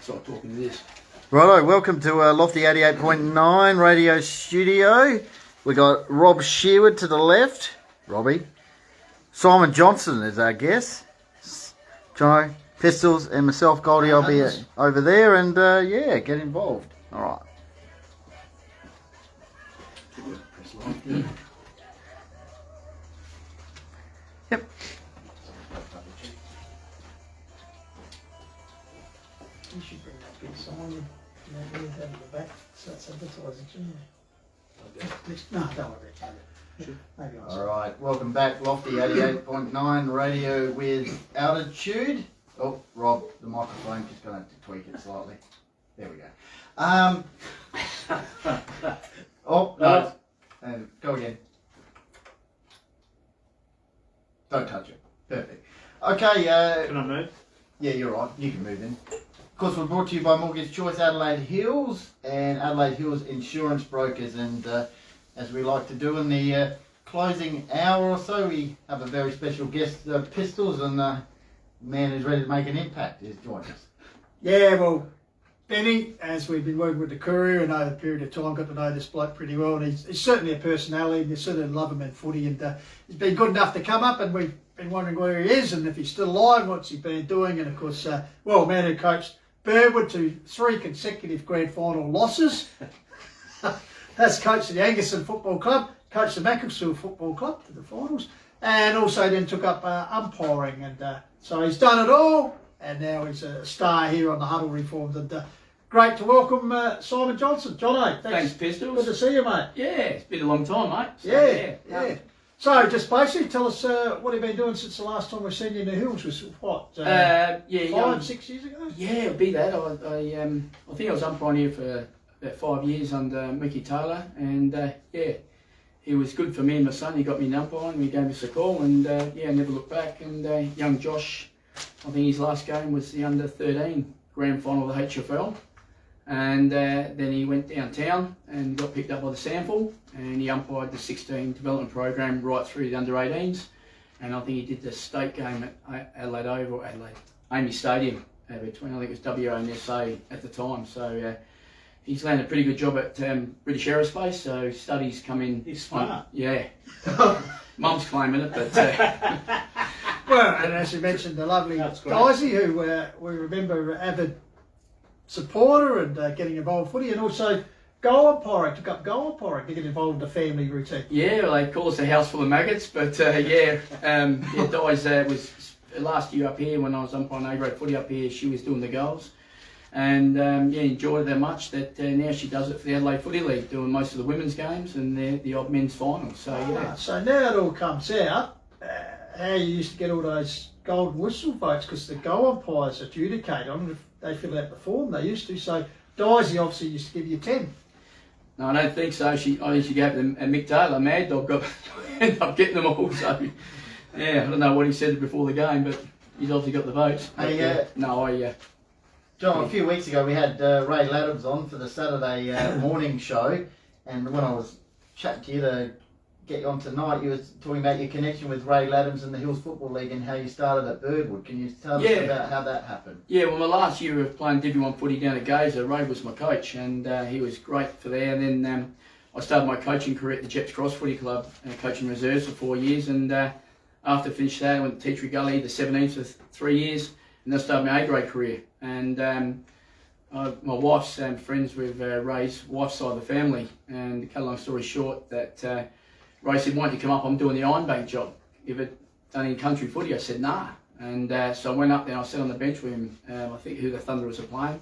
start talking to this. Righto, welcome to Lofty 88.9 radio studio. We got Rob Sherwood to the left, Robbie. Simon Johnson is our guest. Jono, Pistols, and myself, Goldie, I'll be over there, and yeah, get involved. All right. Yep. You should bring that big sign in. Maybe have it the back. So that's advertising, shouldn't you? No, don't worry about it. Maybe I'll All right, welcome back, Lofty 88.9 radio with altitude. Oh, Rob, the microphone just going to have to tweak it slightly. There we go. Oh, no. And go again. Don't touch it. Perfect. Okay. Can I move? Yeah, you're right. You can move in. Of course, we're brought to you by Mortgage Choice Adelaide Hills and Adelaide Hills Insurance Brokers. And as we like to do in the closing hour or so, we have a very special guest, Pistols, and the man who's ready to make an impact is joining us. Yeah, well, Benny, as we've been working with the Courier and over the period of time, got to know this bloke pretty well, and he's certainly a personality, and you certainly love him in footy, and he's been good enough to come up, and we've been wondering where he is, and if he's still alive, what's he been doing, and of course, well, man who coached Burwood to 3 consecutive grand final losses. That's coached the Angerson Football Club, coached the Macclesfield Football Club to the finals, and also then took up umpiring, and so he's done it all, and now he's a star here on the Huddle Reformed, and great to welcome Simon Johnson. Jono, Thanks, Pistols. Good to see you, mate. Yeah, it's been a long time, mate. So, Yeah. So, just basically tell us what you've been doing since the last time we've seen you in the hills, was what, 5, 6 years ago? Yeah, it'll be that. I think I was umpiring here for about 5 years under Mickey Taylor, and yeah, he was good for me and my son. He got me an umpire and he gave us a call, and yeah, never looked back. And young Josh, I think his last game was the under 13 grand final of the HFL. And then he went downtown and got picked up by the Sample, and he umpired the 16 development program right through the under 18s. And I think he did the state game at Adelaide Oval, or Adelaide Amy Stadium between, I think it was WA and SA at the time. So he's landed a pretty good job at British Aerospace, so studies come in. He's smart. Yeah. Mum's claiming it, but... Well, and as you mentioned, the lovely Daisy, who we remember avid supporter and getting involved in footy, and also goal umpiring, took up goal umpiring to get involved in the family routine. Yeah, well, they call us a house full of maggots, but yeah, Di's was last year up here when I was umpiring A-grade footy up here. She was doing the goals, and yeah, enjoyed it that much that now she does it for the Adelaide Footy League, doing most of the women's games and the odd men's finals. So yeah. So now it all comes out. How you used to get all those golden whistle votes, because the goal umpires adjudicate on if they fill out the form. They used to. So Daisy obviously used to give you 10. No, I don't think so. I think she gave them, and Mick Taylor, Mad Dog, ended up getting them all. So yeah, I don't know what he said before the game, but he's obviously got the votes. Hey, John, a few weeks ago we had Ray Laddams on for the Saturday morning show, and when I was chatting to you to get you on tonight, you were talking about your connection with Ray Laddams and the Hills Football League and how you started at Birdwood. Can you tell us about how that happened? Yeah, well, my last year of playing Division 1 footy down at Gazer, Ray was my coach, and he was great for there. And then I started my coaching career at the Jeps Cross Footy Club, coaching reserves for 4 years. And after I finished that, I went to Teachery Gully, the 17s, for 3 years, and then I started my A-grade career. And my wife's friends with Ray's wife's side of the family, and to cut a long story short, that Ray said, "Why don't you come up? I'm doing the Iron Bank job. If it done in country footy." I said, "Nah." And so I went up there and I sat on the bench with him. I think who the Thunderers were playing.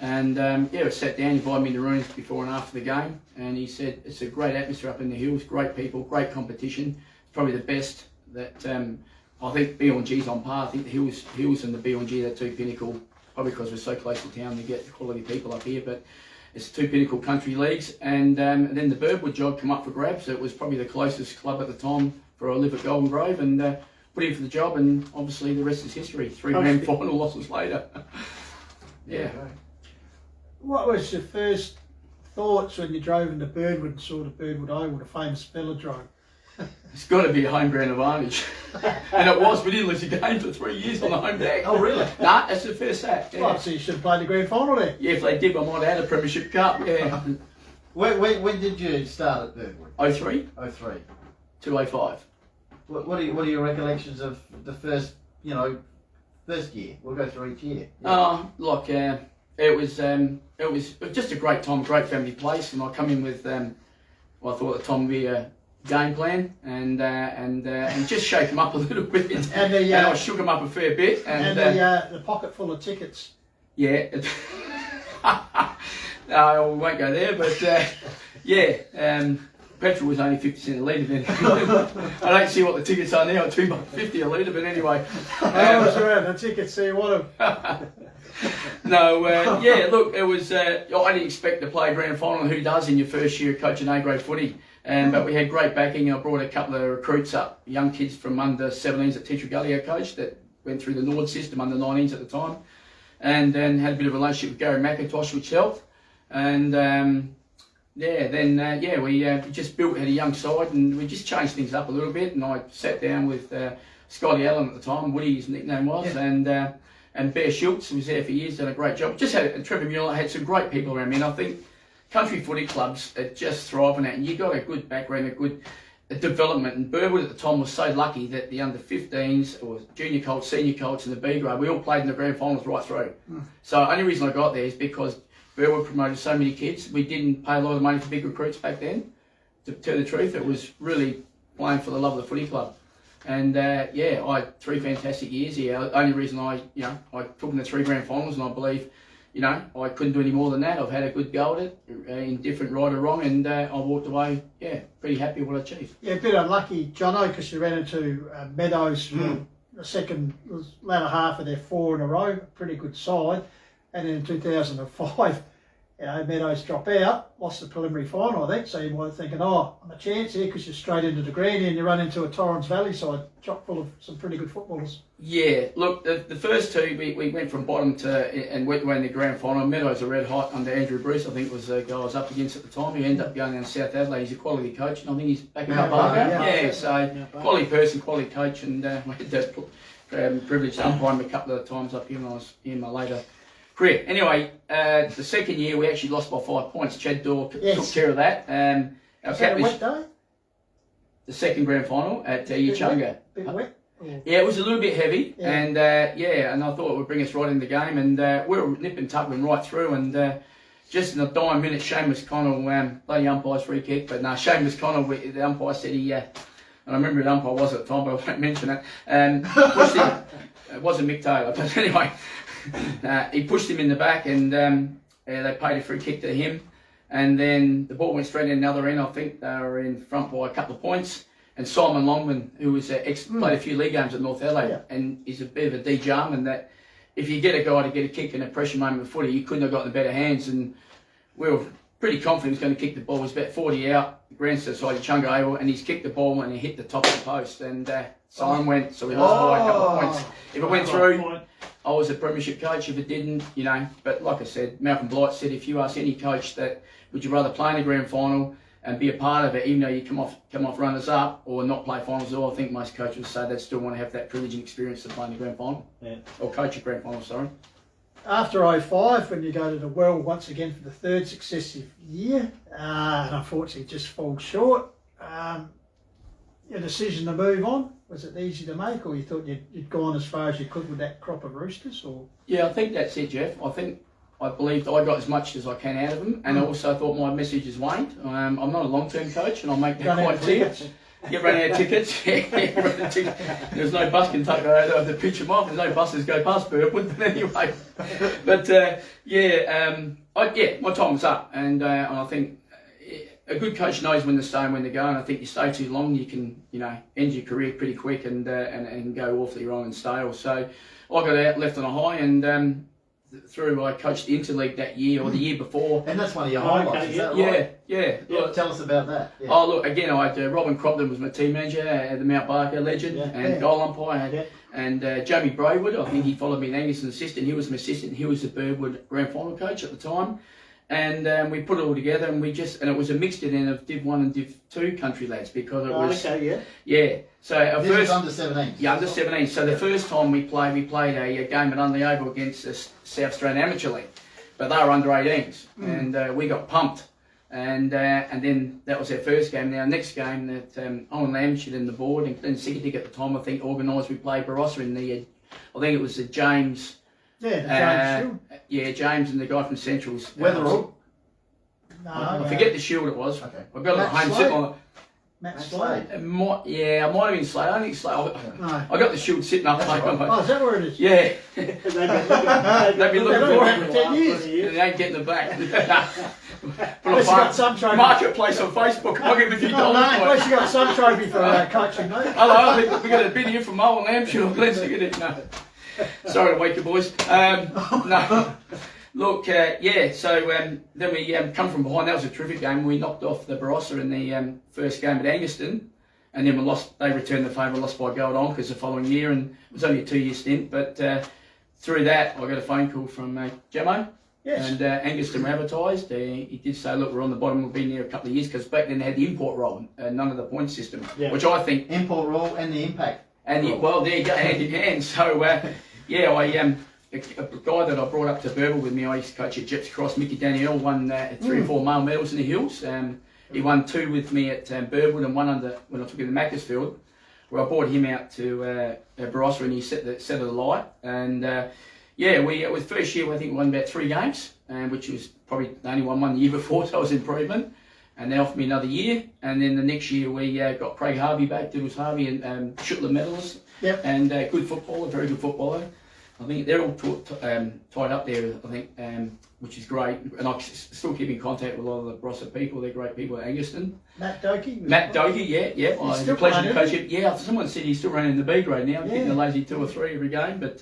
And yeah, I sat down, invited me to rooms before and after the game. And he said, "It's a great atmosphere up in the hills, great people, great competition. Probably the best that I think B&G's on par. I think the hills and the B&G, they're two pinnacle, probably because we're so close to town to get the quality people up here. But it's two pinnacle country leagues, and then the Birdwood job come up for grabs. It was probably the closest club at the time for I live at Golden Grove, and put in for the job, and obviously the rest is history. 3 grand final losses later. Yeah. What was your first thoughts when you drove into Birdwood and saw the Birdwood Oval, the famous velodrome? it's got to be a home ground advantage. And it was. We didn't lose a game for 3 years on the home deck. Oh, really? Nah, that's the first sack. Yeah. Right, so you should have played the grand final there. Yeah, if they did, I might have had a Premiership Cup. Yeah. When did you start at Birdwood? 03 03. to 05. What are your recollections of the first year? We'll go through each year. It was just a great time, great family place, and I come in with I thought at the time would be a game plan and just shake them up a little bit, and I shook them up a fair bit, and the pocket full of tickets. Yeah. No, we won't go there, but petrol was only 50 cents a litre then. I don't see what the tickets are now, $2.50 a litre, but anyway. I was around the tickets, so you want them. No, look, it was. I didn't expect to play a grand final. Who does in your first year of coaching A-grade footy? But we had great backing. I brought a couple of recruits up, young kids from under 17s that Teacher Gallio coached that went through the Nord system, under 19s at the time, and then had a bit of a relationship with Gary McIntosh, which helped. And we just built, had a young side, and we just changed things up a little bit. And I sat down with Scotty Allen at the time, Woody his nickname was, and Bear Schultz, who was there for years, done a great job. Just had Trevor Mueller, had some great people around me, and I think country footy clubs are just thriving at, and you got a good background, a good development. And Birdwood at the time was so lucky that the under 15s or junior colts, senior colts, and the B grade, we all played in the grand finals right through. So the only reason I got there is because Birdwood promoted so many kids. We didn't pay a lot of money for big recruits back then. To tell the truth, it was really playing for the love of the footy club. And I had 3 fantastic years here. The only reason I took them to 3 grand finals, and I believe, I couldn't do any more than that. I've had a good go at it, indifferent right or wrong, and I walked away, pretty happy with what I achieved. Yeah, a bit unlucky, Jono, because you ran into Meadows for the latter half of their 4 in a row, pretty good side. And then in 2005, Meadows drop out, lost the preliminary final, I think. So you might be thinking, I'm a chance here because you're straight into the granny and you run into a Torrens Valley side chock full of some pretty good footballers. Yeah, look, the first 2, we went from bottom to, and went away in the grand final. Meadows are red hot under Andrew Bruce, I think was the guy I was up against at the time. He ended up going down to South Adelaide. He's a quality coach, and I think he's back in Barker. Quality person, quality coach, and we had the privilege to umpire him a couple of times up here when I was in my later career. Anyway, the second year we actually lost by 5 points. Chad Dorr took care of that. Our captain, wet day? The second grand final at Yachunga. Bit wet? Yeah, it was a little bit heavy, and and I thought it would bring us right in the game, and we were nipping tugging right through, and just in the dying minute, Seamus Connell, bloody umpire's free kick, but no, Seamus Connell, the umpire said he, and I remember who the umpire was at the time, but I won't mention it, pushed him. It wasn't Mick Taylor, but anyway. He pushed him in the back, and they paid a free kick to him, and then the ball went straight in the other end. I think they were in front by a couple of points, and Simon Longman, who was played a few league games at North Adelaide, and is a bit of a DJ and that if you get a guy to get a kick in a pressure moment of footy, you couldn't have gotten better hands, and we were pretty confident he was going to kick the ball. It was about 40 out, grandstand side of Chunga Oval, and he's kicked the ball and he hit the top of the post, and Simon went, so we lost by a couple of points. If it went through, I was a premiership coach. If it didn't, but like I said, Malcolm Blight said, if you ask any coach that, would you rather play in a grand final and be a part of it, even though you come off runners up, or not play finals at all, I think most coaches would say they still want to have that privilege and experience of playing the grand final. Or coach a grand final, sorry. After 05, when you go to the Well once again for the 3rd successive year, and unfortunately it just falls short, your decision to move on, was it easy to make, or you thought you'd gone as far as you could with that crop of roosters? Or Yeah, I think that's it, Jeff. I believed I got as much as I can out of them, and I also thought my message has waned. I'm not a long-term coach, and I'll make that quite clear. Get running out of tickets. There's no bus can take the pitch them off. There's no buses go past Birdwood, but anyway. But my time was up, and I think a good coach knows when to stay and when to go. And I think you stay too long, you can end your career pretty quick and go awfully wrong and stale. So I got out, left on a high, and I coached the Interleague that year or the year before. And that's one of your highlights, is that right? Yeah. Look, tell us about that. Yeah. Oh, look, again, I had Robin Crompton was my team manager, the Mount Barker legend, and goal umpire. And Jamie Braywood, I think he followed me in Angus as assistant. He was my assistant. He was the Birdwood grand final coach at the time. and we put it all together, and it was a mixture then of Div 1 and Div 2 country lads, because it was So our This first is under 17. yeah, under 17. So the first time we played a game at Unley Oval against the South Australian Amateur League, but they were under 18s, and we got pumped. And then that was our first game. Now, next game that Owen Lamshit and the board, and Glenn Sickertick at the time, I think, organised, we played Barossa in the, I think it was the James. James Yeah, James and the guy from Central's. Weatherall. No, I forget the shield it was. Okay. I've got it at Matt home Slade? sitting on Matt Slade. it. I might have been Slade. I don't think Slade. No. I got the shield sitting up. That's Like, all right. Oh, is that where it is? yeah, They've been looking They've for been it. for 10 years. and they ain't getting it back. Put Unless you got some trophy. marketplace on Facebook. I'll give a few Oh, no, dollars for it. unless you got some trophy for coaching, mate. Hello, I think we got a bid here from Owen Lamshit or Glenn Sickertick. No. Sorry to wake you boys. No. Look, so then we come from behind. That was a terrific game. We knocked off the Barossa in the first game at Angaston, and then we lost. They returned the favour, lost by goal on because the following year, and it was only a 2-year stint. But through that, I got a phone call from Jamo, Yes. and Angaston were advertised. He did say, look, we're on the bottom. We've been there a couple of years because back then they had the import roll, none of the point system, which I think. Import rule and the impact. And well, there you go, hand in hand. So, a guy that I brought up to Burble with me, I used to coach at Jeps Cross, Mickey Daniel, won 3 or 4 male medals in the hills. He won 2 with me at Burwood and 1 when I took him to Macclesfield, where I brought him out to Barossa and he set of the light. And it was first year, I think we won about 3 games, which was probably the only one the year before, so it was improvement. And they offered me another year. And then the next year we got Craig Harvey back, Diddles Harvey, and Schuttler medalist. Yep. And good footballer, very good footballer. I think they're all tied up there, I think, which is great. And I still keep in contact with a lot of the Barossa people. They're great people at Angaston. Matt Doakey. Matt Doakey, yeah. I had the pleasure to coach him. Yeah, someone said he's still running the B grade now. I'm getting a lazy 2 or 3 every game. But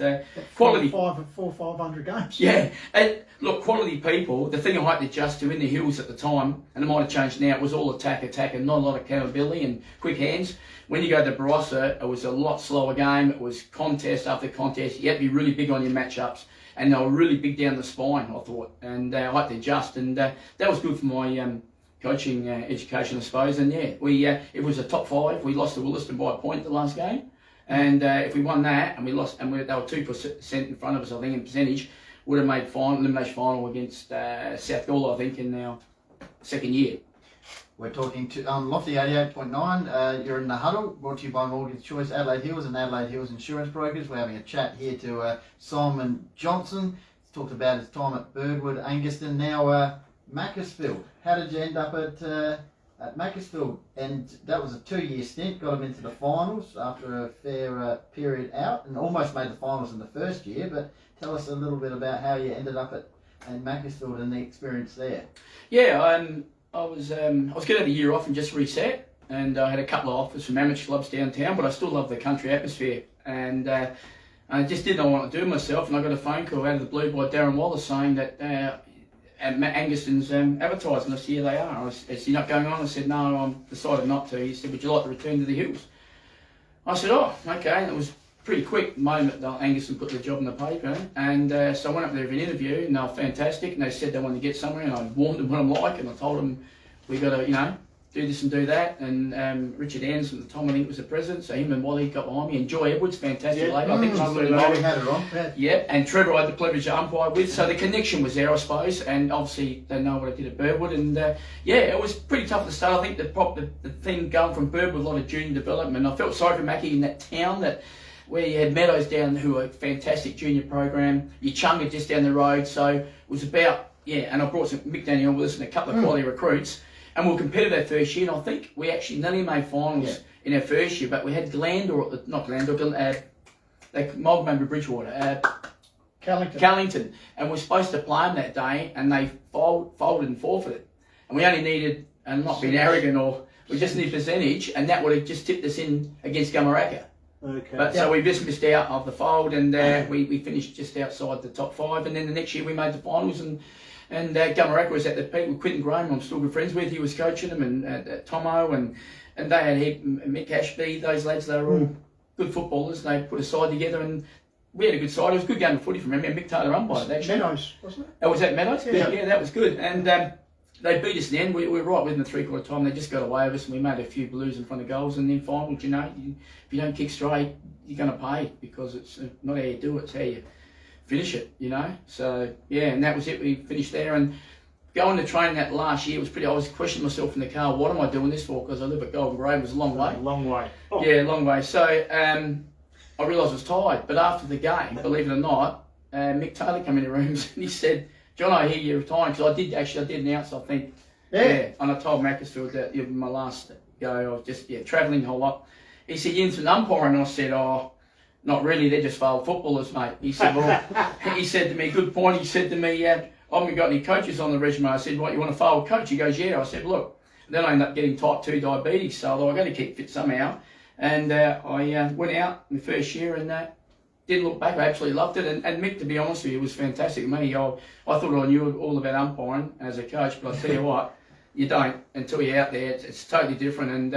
quality. 500 games. Yeah. And look, quality people, the thing I had to adjust to in the hills at the time, and it might have changed now, it was all attack, and not a lot of accountability and quick hands. When you go to Barossa, it was a lot slower game. It was contest after contest. You had to be really big on your matchups, and they were really big down the spine, I thought. And I had to adjust, and that was good for my coaching education, I suppose. And it was a top 5. We lost to Williston by a point the last game, and if we won that and we lost, and they were 2% in front of us, I think, in percentage, would have made elimination final against South Gawler, I think, in our second year. We're talking to Lofty 88.9. You're in the Huddle, brought to you by Mortgage Choice Adelaide Hills and Adelaide Hills Insurance Brokers. We're having a chat here to Simon Johnson. He's talked about his time at Birdwood, Angaston, now Macclesfield. How did you end up at Macclesfield? And that was a 2-year stint, got him into the finals after a fair period out, and almost made the finals in the first year. But tell us a little bit about how you ended up at Macclesfield and the experience there. Yeah, I was going to have a year off and just reset, and I had a couple of offers from amateur clubs downtown, but I still love the country atmosphere, and I just didn't know what to do myself, and I got a phone call out of the blue by Darren Wallace saying that Angaston's advertising. I said, yeah, they are. I said, you're not going on? I said, no, I've decided not to. He said, would you like to return to the hills? I said, oh, okay, and it was pretty quick moment that Angaston put the job in the paper, and so I went up there for an interview, and they were fantastic, and they said they wanted to get somewhere, and I warned them what I'm like, and I told them we got to, do this and do that, and Richard Anderson at the time, I think was the president, so him and Wally got behind me, and Joy Edwards, fantastic lady, I think was we had it on. Yeah, and Trevor I had the privilege to umpire with, so the connection was there, I suppose, and obviously they know what I did at Birdwood, and it was pretty tough at the start. I think the thing going from Birdwood, a lot of junior development, I felt sorry for Mackie in that town where you had Meadows down, who were a fantastic junior program, your Chunga just down the road, so it was about, and I brought some Mick Daniel with us and a couple of quality recruits, and we were competitive that first year, and I think we actually nearly made finals in our first year, but we had Mulgam Bridgewater, Callington, and we were supposed to play them that day, and they folded and forfeited, and we only needed, and not being arrogant, or we just needed percentage, and that would have just tipped us in against Gamaraka. Okay. But so we just missed out of the fold, and we finished just outside the top 5. And then the next year we made the finals, and Gamaraka was at the peak with Quinton Graham. I'm still good friends with. He was coaching them, and Tomo, and they had Mick Ashby. Those lads, they were all good footballers. They put a side together, and we had a good side. It was a good game of footy from memory. Mick Taylor umpired actually. Meadows, wasn't it? Oh, was that Meadows? Yeah. Yeah, that was good. And they beat us in the end. We were right within the 3/4 time. They just got away with us, and we made a few blues in front of goals. And then finals, you know, if you don't kick straight, you're going to pay, because it's not how you do it, it's how you finish it, you know. So yeah, and that was it. We finished there, and going to training that last year was pretty. I was questioning myself in the car. What am I doing this for? Because I live at Golden Grove. It was a long way. Long way. Oh. Yeah, long way. So I realised I was tired. But after the game, believe it or not, Mick Taylor came in the rooms and he said, "John, I hear you're retiring." Because I did announce, I think. Yeah. And I told Macclesfield that it was my last go. I was just travelling a whole lot. He said, "You're into an umpiring," and I said, "Oh, not really. They're just failed footballers, mate." He said, "Well," he said to me, "Good point." He said to me, "I haven't got any coaches on the regimen." I said, "What, you want a failed coach?" He goes, "Yeah." I said, "Look." Then I ended up getting type 2 diabetes, so I thought I got to keep fit somehow. And I went out my first year and didn't look back. I absolutely loved it. And Mick, to be honest with you, was fantastic with me. I thought I knew all about umpiring as a coach, but I tell you what, you don't until you're out there. It's totally different. And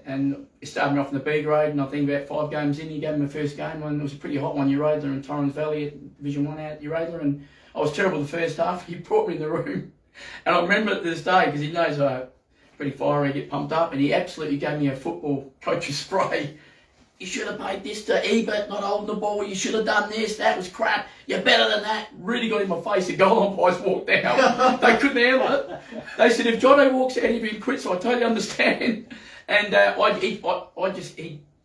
and he started me off in the B grade, and I think about 5 games in, he gave me my first game, and it was a pretty hot one, Euraidler in Torrens Valley at Division 1 out Euraidler, and I was terrible the first half. He brought me in the room, and I remember it to this day, because he knows I'm pretty fiery, I get pumped up, and he absolutely gave me a football coach's spray. "You should have paid this to Ebert, not holding the ball. You should have done this. That was crap. You're better than that." Really got in my face. The goal umpires walked out. They couldn't handle it. They said, "If Jono walks out, he quits." So I totally understand. And he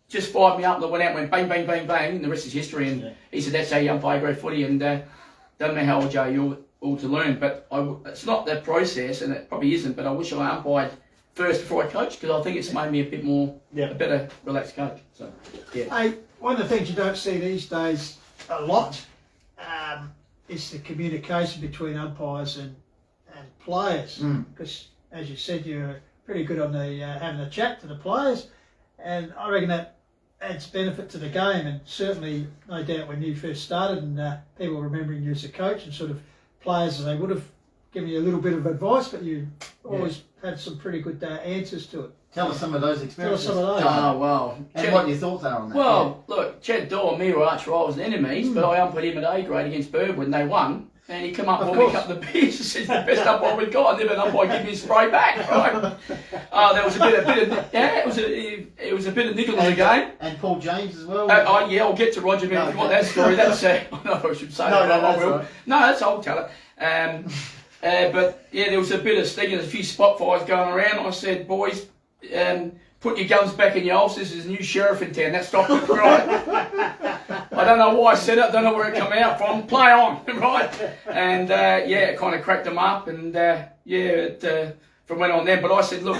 just fired me up, and I went out and went bang, bang, bang, bang, and the rest is history. And he said, "That's how you umpire grade footy." And don't know how old you're all to learn, but it's not that process, and it probably isn't. But I wish I umpired first before I coached, because I think it's made me a bit more, a better relaxed coach. So yeah. Hey, one of the things you don't see these days a lot is the communication between umpires and players. Because as you said, you're pretty good on the having a chat to the players, and I reckon that adds benefit to the game. And certainly, no doubt, when you first started and people remembering you as a coach, and sort of players, they would have given you a little bit of advice, but you always had some pretty good answers to it. Tell us some of those experiences. Tell us some of those. Oh, well. And what your thoughts are on that. Well, look, Chad Doyle and me were arch rivals and enemies, but I umpired him at A grade against Birdwood, and they won. And he come up and bought me a couple of beers and said, "The best umpire we've got." I never an umpire give me a spray back, right? There was it was a bit of nickel in the game. And Paul James as well. I'll get to Roger, but if you want that story, that's I don't know if I should say that. I will. Right. No, that's I'll tell it. But yeah, there was a bit of sticking, a few spot fires going around. I said, "Boys, put your guns back in your holsters. There's a new sheriff in town." That stopped it, right? I don't know why I said it. I don't know where it come out from. Play on, right? And it kind of cracked them up, and from went on then. But I said, look,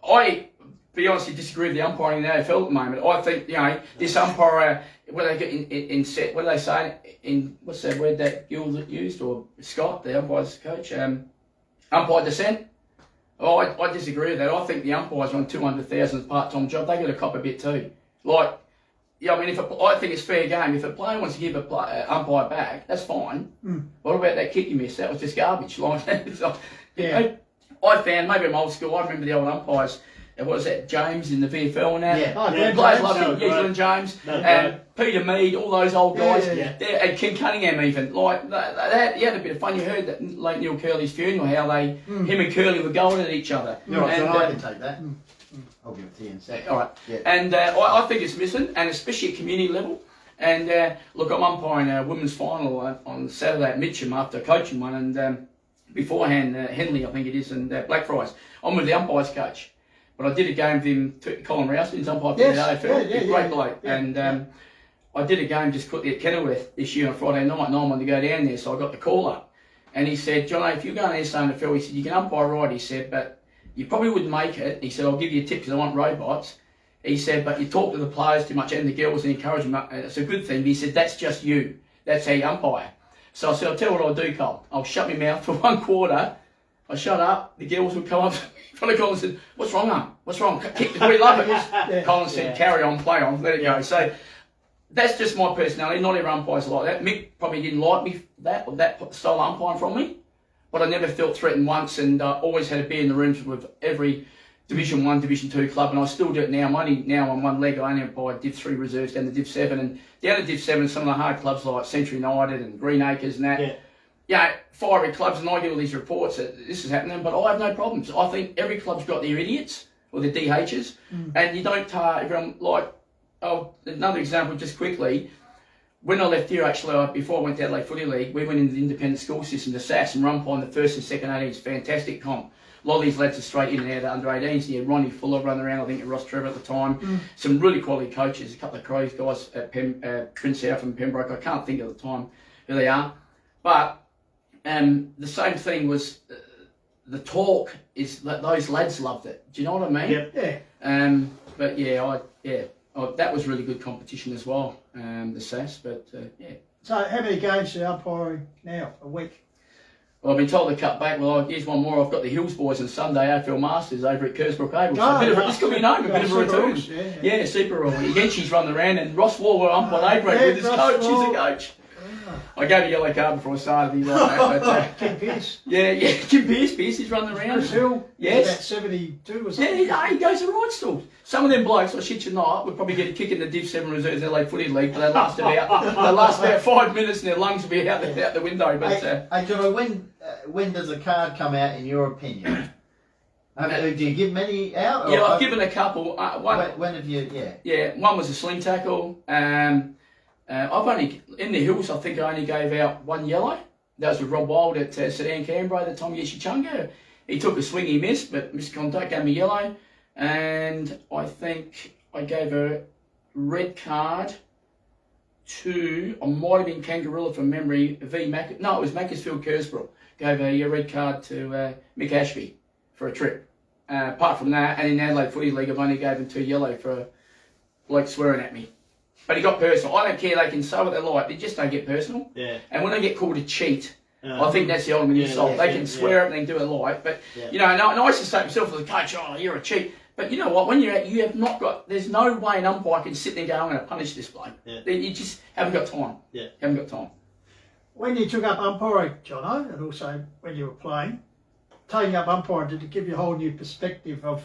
I be honestly disagree with the umpiring in the AFL at the moment. I think this umpire, what they get in set, what do they say in what's that word that Gills used, or Scott, the umpire's coach, umpire dissent. Oh, I disagree with that. I think the umpires on 200,000 part-time job, they got to cop a bit too. Like, I mean, I think it's fair game. If a player wants to give a umpire back, that's fine. What about that kick you missed? That was just garbage. Like, I found, maybe I'm old school, I remember the old umpires. What was that, James in the VFL and that? Players loved him, Glenn James, and Peter Mead, all those old guys, and Ken Cunningham even. Like, you had a bit of fun. You heard that late Neil Curley's funeral, how him and Curley were going at each other. Right, so I can take that. I'll give it to you in a sec. All right. Yeah. And I think it's missing, and especially at community level. And look, I'm umpiring a women's final on Saturday at Mitcham after coaching one, and beforehand, Henley, I think it is, and Blackfriars. I'm with the umpires coach. But I did a game with him, Colin Rouston's umpire for the AFL, great bloke. And I did a game just quickly at Kenilworth this year on Friday night, and I wanted to go down there, so I got the call up. And he said, "John, if you're going there staying in the field," he said, "you can umpire right," he said, "but you probably wouldn't make it." He said, "I'll give you a tip because I want robots." He said, "But you talk to the players too much and the girls and encourage them, and it's a good thing." But he said, "That's just you. That's how you umpire." So I said, "I'll tell you what I'll do, Cole. I'll shut my mouth for 1 quarter. I shut up, the girls would come up in front of Colin and said, "What's wrong, mum? What's wrong? We love it." Colin said, "Carry on, play on, let it go." So that's just my personality. Not every umpire's like that. Mick probably didn't like me for that style of umpiring from me, but I never felt threatened once, and always had to be in the rooms with every Division 1, Division 2 club, and I still do it now. I'm only now on one leg. I only umpire Div 3 reserves down to Div 7, and down to Div 7, some of the hard clubs like Century United and Green Acres and that. Yeah, fiery clubs, and I get all these reports that this is happening, but I have no problems. I think every club's got their idiots or their DHs, and you don't tar everyone like. Oh, another example, just quickly. When I left here, actually, before I went to Adelaide Footy League, we went into the independent school system, the SAS, and run on the first and second 18s. Fantastic comp. A lot of these lads are straight in and out of under 18s. You had Ronnie Fuller running around, I think, at Ross Trevor at the time. Some really quality coaches, a couple of Crows guys at Prince South and Pembroke. I can't think at the time who they are. But the same thing was the talk is that those lads loved it. Do you know what I mean? Yeah. But that was really good competition as well, the SAS. But yeah. So how many games are you umpiring now a week? Well, I've been told to cut back. Well, here's one more. I've got the Hills boys on Sunday, AFL Masters over at Kersbrook Oval. So this could be known, a bit of a return. Yeah, Super Rule. Yenchi's run around, and Ross Waller umpired A-break with his coach. He's a coach. I gave a yellow card before I started. He like that, but, Kim Pearce. Yeah, Kim Pearce, he's running around. Chris Hill. Yes. About 72 or something. Yeah, he goes to right still. Some of them blokes, I shit you not, would probably get a kick in the Div 7 reserves LA Footy League, but they last about 5 minutes and their lungs will be out the window. But hey, Jono, when does a card come out in your opinion? Do you give many out? Yeah, I've given a couple. When have you? Yeah. Yeah, one was a sling tackle. I've only in the Hills. I think I only gave out one yellow. That was with Rob Wild at Sedan Canberra at the time. Yeshichunga. He took a swing, he missed, but missed contact, gave me yellow. And I think I gave a red card to, I might have been Kangaroo from memory, no, it was Macclesfield Kersbrook. Gave a red card to Mick Ashby for a trip. Apart from that, and in Adelaide Footy League, I've only gave him 2 yellow for a bloke swearing at me. But he got personal. I don't care, they can say what they like, they just don't get personal. Yeah. And when they get called a cheat, I think that's the ultimate insult. They can swear it and they can do it like, but you know, and I used to say to myself as a coach, oh, you're a cheat. But you know what, when you're out, you have not got, there's no way an umpire can sit there and go, I'm going to punish this bloke. You just haven't got time. Haven't got time. When you took up umpiring, Jono, and also when you were playing, taking up umpiring, did it give you a whole new perspective of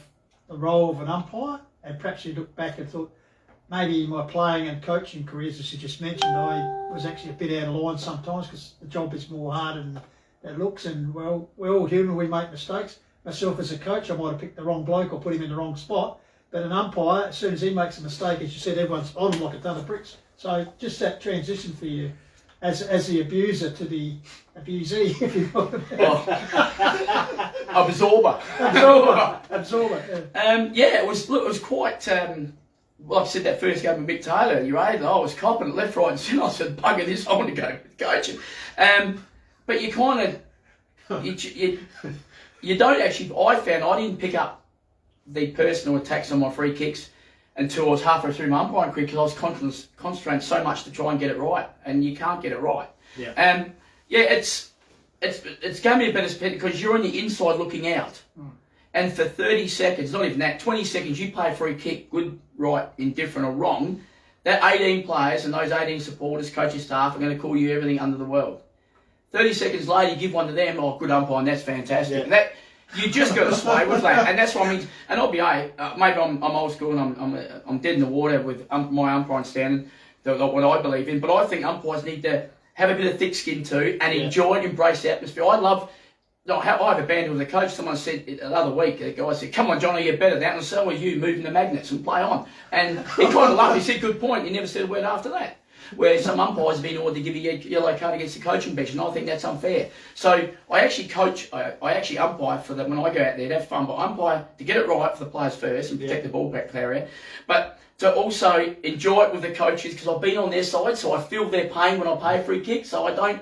the role of an umpire? And perhaps you looked back and thought, maybe in my playing and coaching careers, as you just mentioned, I was actually a bit out of line sometimes because the job is more hard than it looks. And well, we're all human, we make mistakes. Myself as a coach, I might have picked the wrong bloke or put him in the wrong spot. But an umpire, as soon as he makes a mistake, as you said, everyone's on him like a ton of bricks. So just that transition for you as the abuser to the abusee, if you know what I mean. Absorber. Absorber. Yeah, it was quite. Like I said, that first game with Mick Taylor, I was copping it left, right, and centre. I said, bugger this, I want to go coaching. But you kind of, you don't actually. I found I didn't pick up the personal attacks on my free kicks until I was halfway through my umpiring career because I was concentrating so much to try and get it right, and you can't get it right. It's going to be a better split because you're on the inside looking out. And for 30 seconds, not even that, 20 seconds, you play a free kick, good, right, indifferent or wrong, that 18 players and those 18 supporters, coaching staff are going to call you everything under the world. 30 seconds later, you give one to them, oh, good umpire, and that's fantastic. Yeah. You just got to sway with that. And that's what I mean. And I'll be, maybe I'm old school and I'm dead in the water with my umpiring standard, what I believe in, but I think umpires need to have a bit of thick skin too and enjoy and embrace the atmosphere. I have a band with a coach. Someone said the other week, a guy said, come on, Johnny, you're better than that, and so are you, moving the magnets and play on. And he kind of laughed. He said, good point. He never said a word after that. Where some umpires have been ordered to give you a yellow card against the coaching bench, and I think that's unfair. So I actually umpire for that when I go out there to have fun, but umpire to get it right for the players first and protect the ball back area. But to also enjoy it with the coaches because I've been on their side, so I feel their pain when I play a free kick, so I don't,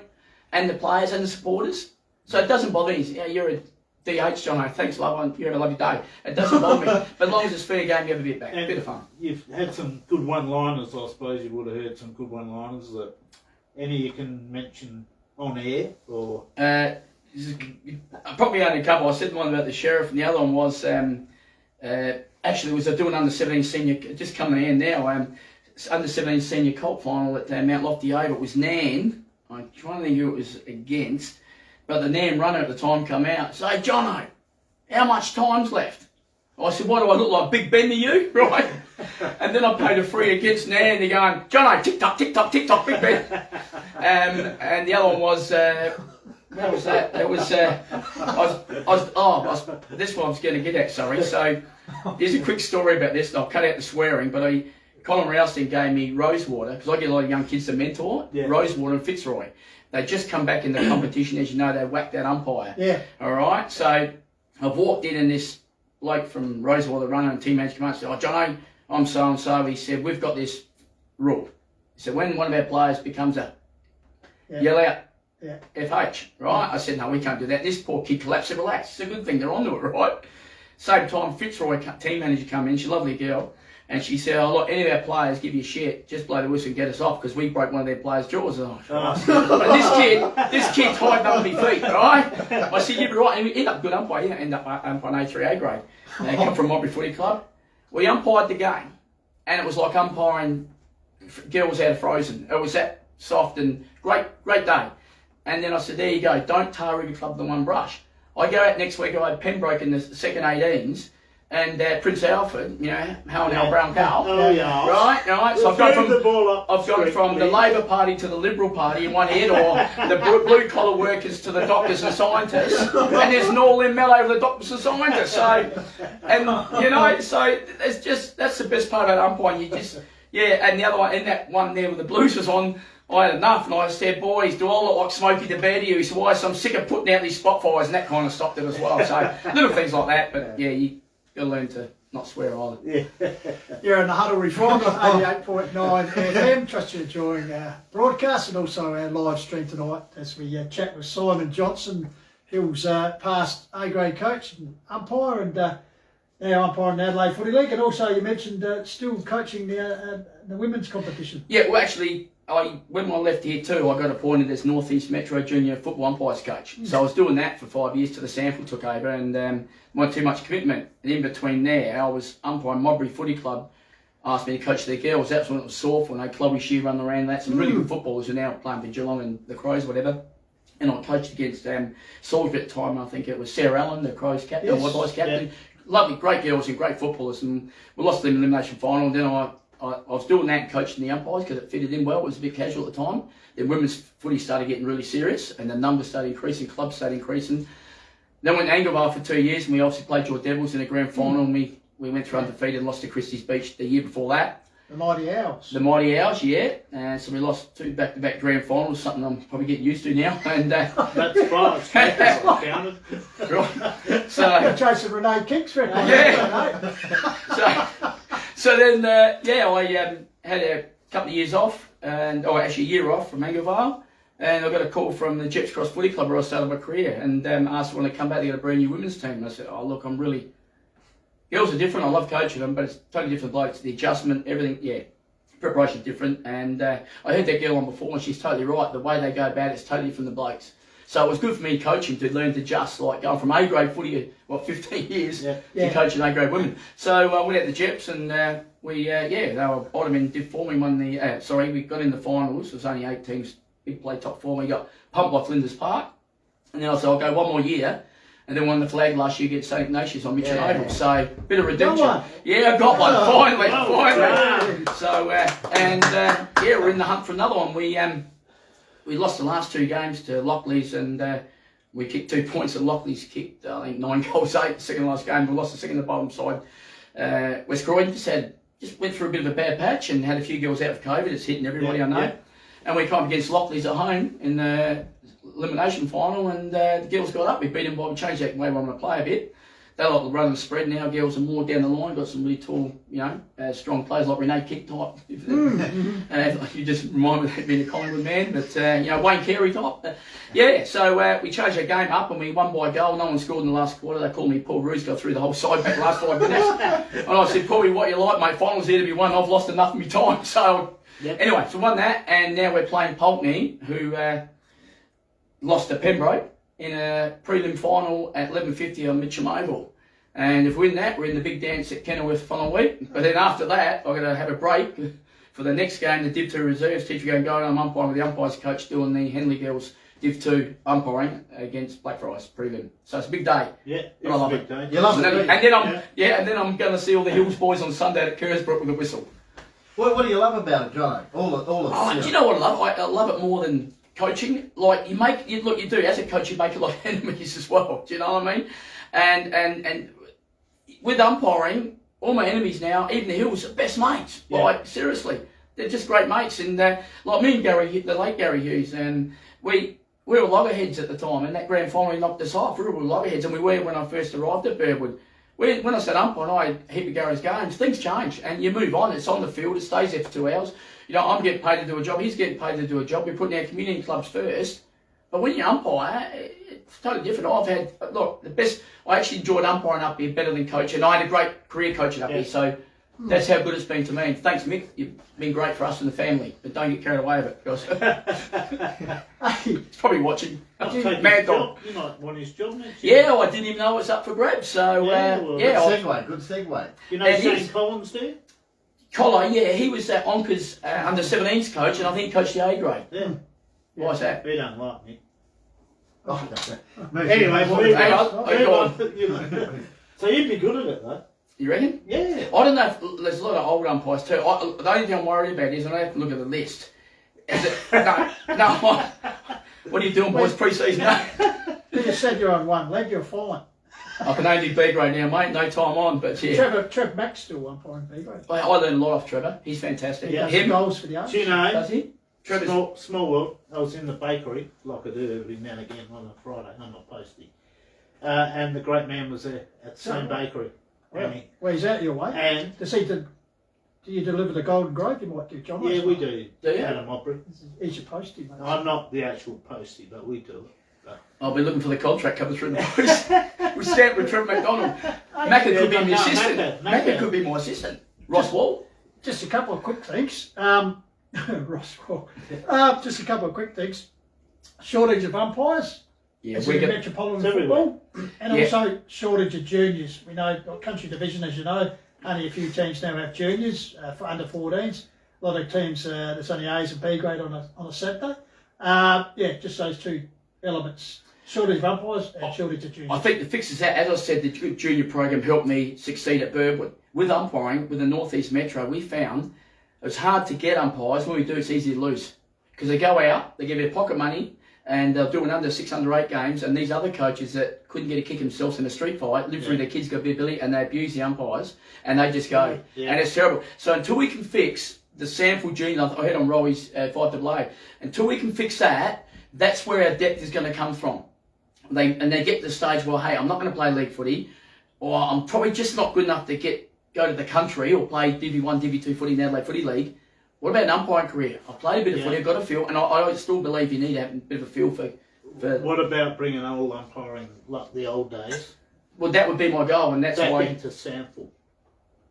and the players and the supporters. So it doesn't bother me. You're a DH, Jono. Thanks, love. You have a lovely day. It doesn't bother me. But as long as it's fair game, you have a bit back. A bit of fun. You've had some good one-liners, I suppose you would have heard some good one-liners. That any you can mention on air? Or probably only a couple. I said the one about the sheriff, and the other one was, actually, was doing under-17 senior, just coming in now, under-17 senior Colt final at Mount Lofty Oval. It was Nan. I'm trying to think who it was against. But the NAM runner at the time come out, say, Jono, how much time's left? I said, why do I look like Big Ben to you? Right? And then I paid a free against Nan. They're going, Jono, tick-tock, tick-tock, tick-tock, Big Ben. And the other one was, what was that? It was, this one I was going to get at, sorry. So here's a quick story about this. I'll cut out the swearing, but Colin Rouston gave me Rosewater, because I get a lot of young kids to mentor, Rosewater and Fitzroy. They just come back in the competition, as you know, they whacked that umpire. Yeah. All right? So I've walked in and this bloke from Rosewater, the runner and team manager, came up and said, oh, Jono, I'm so-and-so. He said, we've got this rule. He said, when one of our players becomes a yell out, FH, right? I said, no, we can't do that. This poor kid collapsed and relaxed. It's a good thing they're onto it, right? Same time, Fitzroy, team manager, come in. She's a lovely girl. And she said, oh, look, any of our players give you a shit, just blow the whistle and get us off, because we broke one of their players' jaws. Oh, but this kid's hiding under my feet, right? I said, you'd be right. And he ended up good umpire. He ended up umpiring A3A grade. And he come from Mobbery Footy Club. We umpired the game, and it was like umpiring girls out of Frozen. It was that soft and great day. And then I said, there you go, don't tar every club with one brush. I go out next week, I had Pembroke in the second 18s, and Prince Alfred, you know, Hal and Al Brown Carl. Oh, yeah. Right? So I've gone from the Labor Party to the Liberal Party in one head, or the blue collar workers to the doctors and scientists, and there's Norlin Mel over the doctors and scientists. So, and you know, so it's just, that's the best part about umpiring. You just, and the other one, in that one there with the Blues was on, I had enough, and I said, boys, do I look like Smokey the Bear to you? He said, why? So I'm sick of putting out these spot fires, and that kind of stopped it as well. So little things like that, but you got to learn to not swear either. Yeah. You're in the Huddle Reformed on 88.9 FM. Trust you're enjoying our broadcast and also our live stream tonight as we chat with Simon Johnson, who's past A-grade coach and umpire, and now umpiring the Adelaide Footy League. And also you mentioned still coaching the women's competition. Yeah, well actually, when I left here too, I got appointed as North East Metro Junior Football Umpires Coach. So I was doing that for 5 years till the sample took over, and not too much commitment. And in between there, I was umpiring Mobbery Footy Club, asked me to coach their girls. That's when it was soft, when Chloe Shee run around. That's some really good footballers who are now playing for Geelong and the Crows, whatever. And I coached against Salisbury at the time. I think it was Sarah Allen, the Crows captain, or vice captain. Yeah. Lovely, great girls and great footballers. And we lost the elimination final. And then I was doing that and coaching the umpires because it fitted in well. It was a bit casual at the time. Then women's footy started getting really serious, and the numbers started increasing, clubs started increasing. Then went to Anglebar for 2 years, and we obviously played your Devils in a grand final, and we went through undefeated and lost to Christie's Beach the year before that. The Mighty Owls. The Mighty Owls, yeah. So we lost 2 back-to-back grand finals, something I'm probably getting used to now. And that's fine. Counted. Right. So chasing Renee Kicks record. Yeah. So then, I had a couple of years off, actually a year off from Anglebar, and I got a call from the Jets Cross Footy Club where I started my career, and asked if I want to come back. They got a brand new women's team. And I said, oh look, girls are different. I love coaching them, but it's totally different blokes. The adjustment, everything, preparation's different. And I heard that girl on before, and she's totally right. The way they go about it's totally from the blokes. So it was good for me coaching to learn to adjust, like going from A-grade footy, 15 years to coaching A-grade women. So I went out to Jeps, and they were bottom in Div 4. We won we got in the finals. It was only 8 teams, big play top 4. We got pumped by Flinders Park. And then I said, I'll go one more year. And then won the flag last year against St Ignatius on Mitchell Oval. So, bit of redemption. I got one, finally. So, we're in the hunt for another one. We lost the last 2 games to Lockleys, and we kicked 2 points, and Lockleys kicked, I think, 9 goals, 8, the second last game. We lost the second to the bottom side. West Croydon just went through a bit of a bad patch and had a few girls out of COVID. It's hitting everybody, I know. Yeah. And we come against Lockleys at home in the elimination final, and the girls got up. We beat them we changed that way we want to play a bit. They like to run and spread now. Girls are more down the line, got some really tall, strong players like Renee Kick type. You just remind me of being a Collingwood man, but Wayne Carey type. So we changed our game up and we won by a goal. No one scored in the last quarter. They called me Paul Roos, got through the whole side back last 5 minutes. And I said, Paulie, what you like, mate? Finals there to be won. I've lost enough of my time. So anyway, so won that, and now we're playing Pulteney, who lost to Pembroke in a prelim final at 11:50 on Mitcham Oval. And if we win that, we're in the big dance at Kenilworth the following week. But then after that, I've got to have a break for the next game, the Div 2 reserves teacher going, I'm umpiring with the umpires coach doing the Henley Girls Div 2 umpiring against Blackfriars prelim. So it's a big day. Yeah, But I love it. Day. You love And it, then, do you? and then I'm and then I'm going to see all the Hills boys on Sunday at Kersbrook with a whistle. What do you love about it, John? All of Oh, do you know what I love? I love it more than coaching. Like you do as a coach, you make a lot of enemies as well. Do you know what I mean? And with umpiring, all my enemies now, even the Hills, are best mates. Yeah. Like seriously, they're just great mates. And like me and the late Gary Hughes, and we were loggerheads at the time. And that grand final knocked us off. We were loggerheads, and we were when I first arrived at Burwood. When I said umpiring, I had a heap of Gary's games. Things change, and you move on. It's on the field. It stays there for 2 hours. You know, I'm getting paid to do a job. He's getting paid to do a job. We're putting our community clubs first. But when you umpire, it's totally different. The best. I actually enjoyed umpiring up here better than coaching. I had a great career coaching up here, so that's how good it's been to me. And thanks, Mick. You've been great for us and the family. But don't get carried away with it, because he's probably watching. Mad dog. You might want his job next year. Yeah, I didn't even know it was up for grabs. So Good segue. You know And Shane he's- Collins there? Collar, yeah, he was Onca's under 17s coach, and I think he coached the A grade. Yeah. Why's that? He don't like me. Oh, that's it. Anyway, Move move Hang on. on. on. Hang Move on. on. You know. So you'd be good at it though. You reckon? Yeah. I don't know if there's a lot of old umpires too. The only thing I'm worried about is I have to look at the list. What are you doing, boys? Pre-season? You just said you're on one leg, you're fine. I can only do B grade now, mate. No time on, but yeah. Trevor Mack's still umpiring B grade. I learned a lot off Trevor. He's fantastic. He Yeah, does him. goals for the Arts. Do you know? Does he? Trevor's. Small world. I was in the bakery, like I do every now and again on a Friday. I'm not posty. And the great man was there at the same bakery. And he- Well, he's out your way. And Do you deliver the Golden Grove? You might do John. yeah, we do. Do you? Adam Opry. He's your postie, mate. I'm not the actual postie, but we do it. I'll be looking for the contract coming through the post. We stand with Trevor McDonald. Macca could be my assistant. Macca could be my assistant. Ross Wall. Just a couple of quick things. Ross Wall. Just a couple of quick things. Shortage of umpires. Yeah, Is we it get. metropolitan It's football, and Yeah. also shortage of juniors. We know country division, as you know, only a few teams now have juniors for under 14s. A lot of teams there's only A's and B grade on a Saturday. Yeah, just those two elements: shortage of umpires and shortage of juniors. I think the fix is that, as I said, the junior program helped me succeed at Burwood. With umpiring, with the North East Metro, we found it was hard to get umpires. When we do, it's easy to lose. Because they go out, they give you pocket money, and they'll do an under 6, under 8 games, and these other coaches that couldn't get a kick themselves in a street fight, live through their kids' got ability, and they abuse the umpires, and they just go. Yeah. And it's terrible. So until we can fix the Sample Junior, I heard on Rowy's 5AA, until we can fix that, that's where our depth is going to come from. They get to the stage where, hey, I'm not going to play league footy, or I'm probably just not good enough to go to the country or play Div 1, Div 2 footy in Adelaide Footy League. What about an umpiring career? I've played a bit of footy, I've got a feel, and I still believe you need to have a bit of a feel for. What about bringing old umpiring like the old days? Well, that would be my goal, and that's Back why. into sample.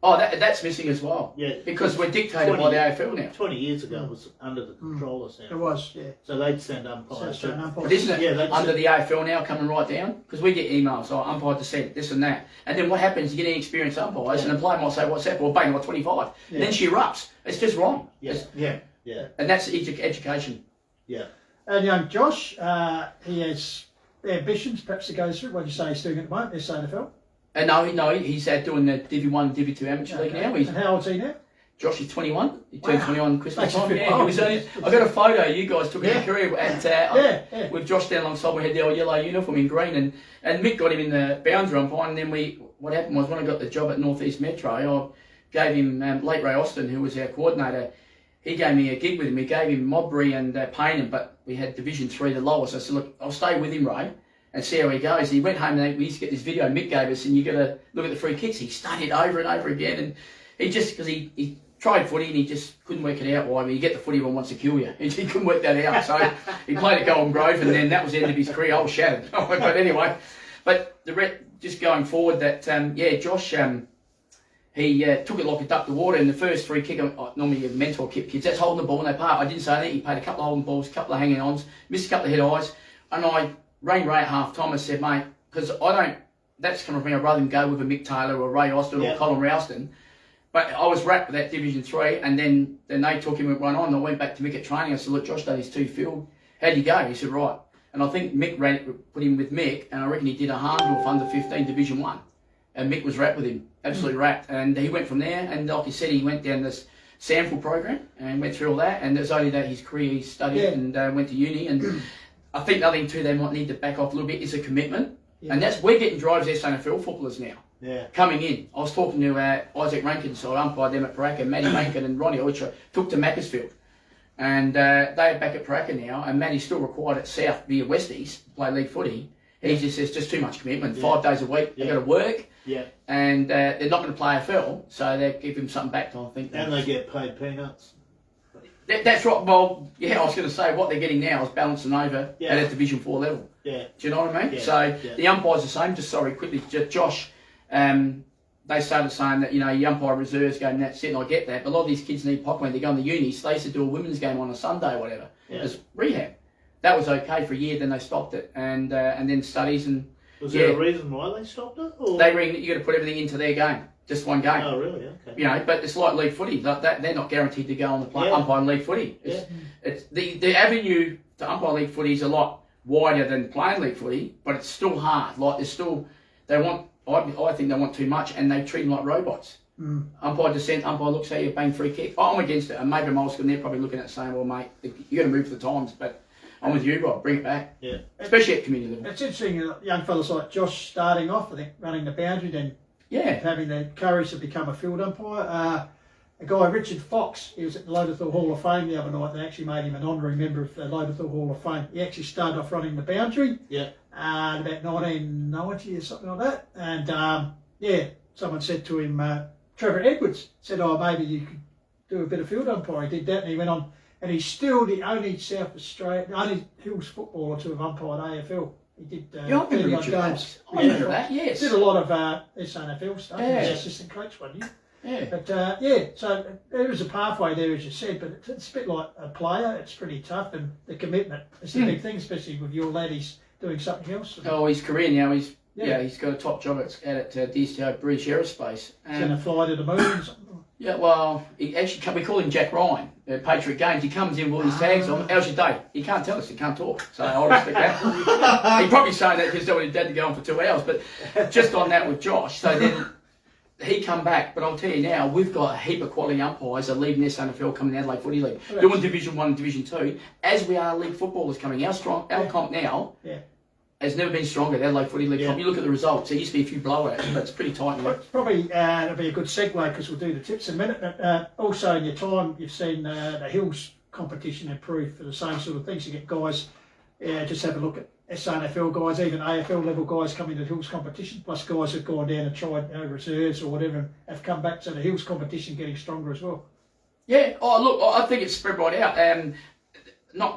Oh, that's missing as well. Yeah. Because we're dictated by the AFL now. 20 years ago it was under the control of It sample. was, yeah. So they'd send umpires. So to- umpires. But isn't it Yeah, that's under it. the AFL now coming right down? Because we get emails, oh, umpire dissent, this and that. And then what happens, you get inexperienced umpires, and the player might say, what's that? Well, bang, like 25. Yeah. And then she erupts. It's just wrong. Yeah. Yeah. And that's education. Yeah. And young Josh, he has ambitions perhaps to go through. What do you say he's doing at the moment, SANFL? And no, he's out doing the Div 1 and Div 2 amateur league now. And how old's he now? Josh is 21. He turned Wow. 21 Christmas Makes you time. feel Yeah, he old. was only, I got a photo you guys took in Yeah. the career at Yeah. with Josh down alongside. We had the old yellow uniform in green, and Mick got him in the boundary umpire. And then what happened was when I got the job at North East Metro, I gave him late Ray Austin, who was our coordinator. He gave me a gig with him. He gave him Modbury and Paynham, but we had Division 3, the lowest. I said, look, I'll stay with him, Ray, and see how he goes. He went home and we used to get this video Mick gave us, and you got to look at the free kicks. He studied over and over again, and he just, because he tried footy and he just couldn't work it out why. But you get the footy one wants to kill you. He couldn't work that out. So he played at Golden Grove, and then that was the end of his career. I was shattered. But anyway, just going forward, that Josh. He took it like a duck to water in the first free kick. Normally, a mentor kids, that's holding the ball and they part. I didn't say that. He played a couple of holding balls, a couple of hanging ons, missed a couple of head eyes. And I rang Ray at half time and said, mate, because that's coming from me, I'd rather him go with a Mick Taylor or Ray Austin or Colin Rouston. But I was wrapped with that Division 3, and then they took him and went on. I went back to Mick at training. I said, look, Josh done his 2 field. How'd you go? He said, right. And I think Mick put him with Mick, and I reckon he did a Harndorf under 15 Division 1. And Mick was wrapped with him, absolutely wrapped. And he went from there, and like you said, he went down this Samford program and went through all that. And it was only that his career he studied and went to uni. And I think another thing too they might need to back off a little bit is a commitment. Yeah. And we're getting drivers SANFL footballers now. Yeah. Coming in. I was talking to Isaac Rankin, so I umpired them at Paraka, Matty Rankin and Ronnie Ultra took to Macclesfield. And they're back at Paraka now, and Matty's still required at South via Westies to play league footy. He just says just too much commitment. 5 days a week, they've got to work. Yeah. And they're not going to play AFL, so they give him something back to, I think. And they get paid peanuts. That's right. Well, yeah, I was going to say what they're getting now is balancing over at a Division 4 level. Yeah. Do you know what I mean? Yeah. So the umpire's the same. Just sorry, quickly, Josh. They started saying that, you umpire reserves game, and that's it, and I get that. But a lot of these kids need pocket when they go in the uni. So they used to do a women's game on a Sunday or whatever as rehab. That was okay for a year, then they stopped it, and then studies and. Was there a reason why they stopped it? Or? You got to put everything into their game, just one game. Oh, really? Okay. But it's like league footy. They're not guaranteed to go on the play umpire league footy. It's the avenue to umpire league footy is a lot wider than playing league footy, but it's still hard. Like I think they want too much, and they treat them like robots. Umpire dissent, umpire looks at you, bang free kick. I'm against it, and maybe Moleskin, they're probably looking at it saying, well, mate, you got to move for the times, but I'm with you, Rob, bring it back. Yeah. Especially at community level. It's interesting, young fellas like Josh starting off, I think, running the boundary, then having the courage to become a field umpire. A guy, Richard Fox, he was at the Loadethal Hall of Fame the other night. They actually made him an honorary member of the Loadethal Hall of Fame. He actually started off running the boundary about 1990 or something like that. And someone said to him, Trevor Edwards said, maybe you could do a bit of field umpire. He did that, and he went on, and he's still the only South Australian, only Hills footballer to have umpired AFL. He did 31 games. I remember that, yes. Did a lot of SANFL stuff. He was assistant coach one year. Yeah. But so there is a pathway there, as you said, but it's a bit like a player. It's pretty tough, and the commitment is the big thing, especially with your lad. He's doing something else. Oh, his career now, he's got a top job at DCO British Aerospace. He's going to fly to the moon or something. Yeah, well, we call him Jack Ryan at Patriot Games. He comes in with all his tags on. How's your day? He can't tell us. He can't talk. So I'll respect that. He'd probably say that because he wanted Dad to go on for 2 hours. But just on that with Josh, so then he come back. But I'll tell you now, we've got a heap of quality umpires that are leaving this SANFL coming out of Adelaide Footy League, doing Division 1 and Division 2, as we are league footballers coming. Our comp now has never been stronger, the Adelaide Footy League comp. You look at the results, there used to be a few blowouts, but it's pretty tight now. Probably it'll be a good segue because we'll do the tips in a minute. But also in your time, you've seen the Hills competition improve for the same sort of things. You get guys, just have a look at SANFL guys, even AFL level guys coming to the Hills competition, plus guys who've gone down and tried reserves or whatever and have come back. So the Hills competition getting stronger as well. Yeah, look, I think it's spread right out.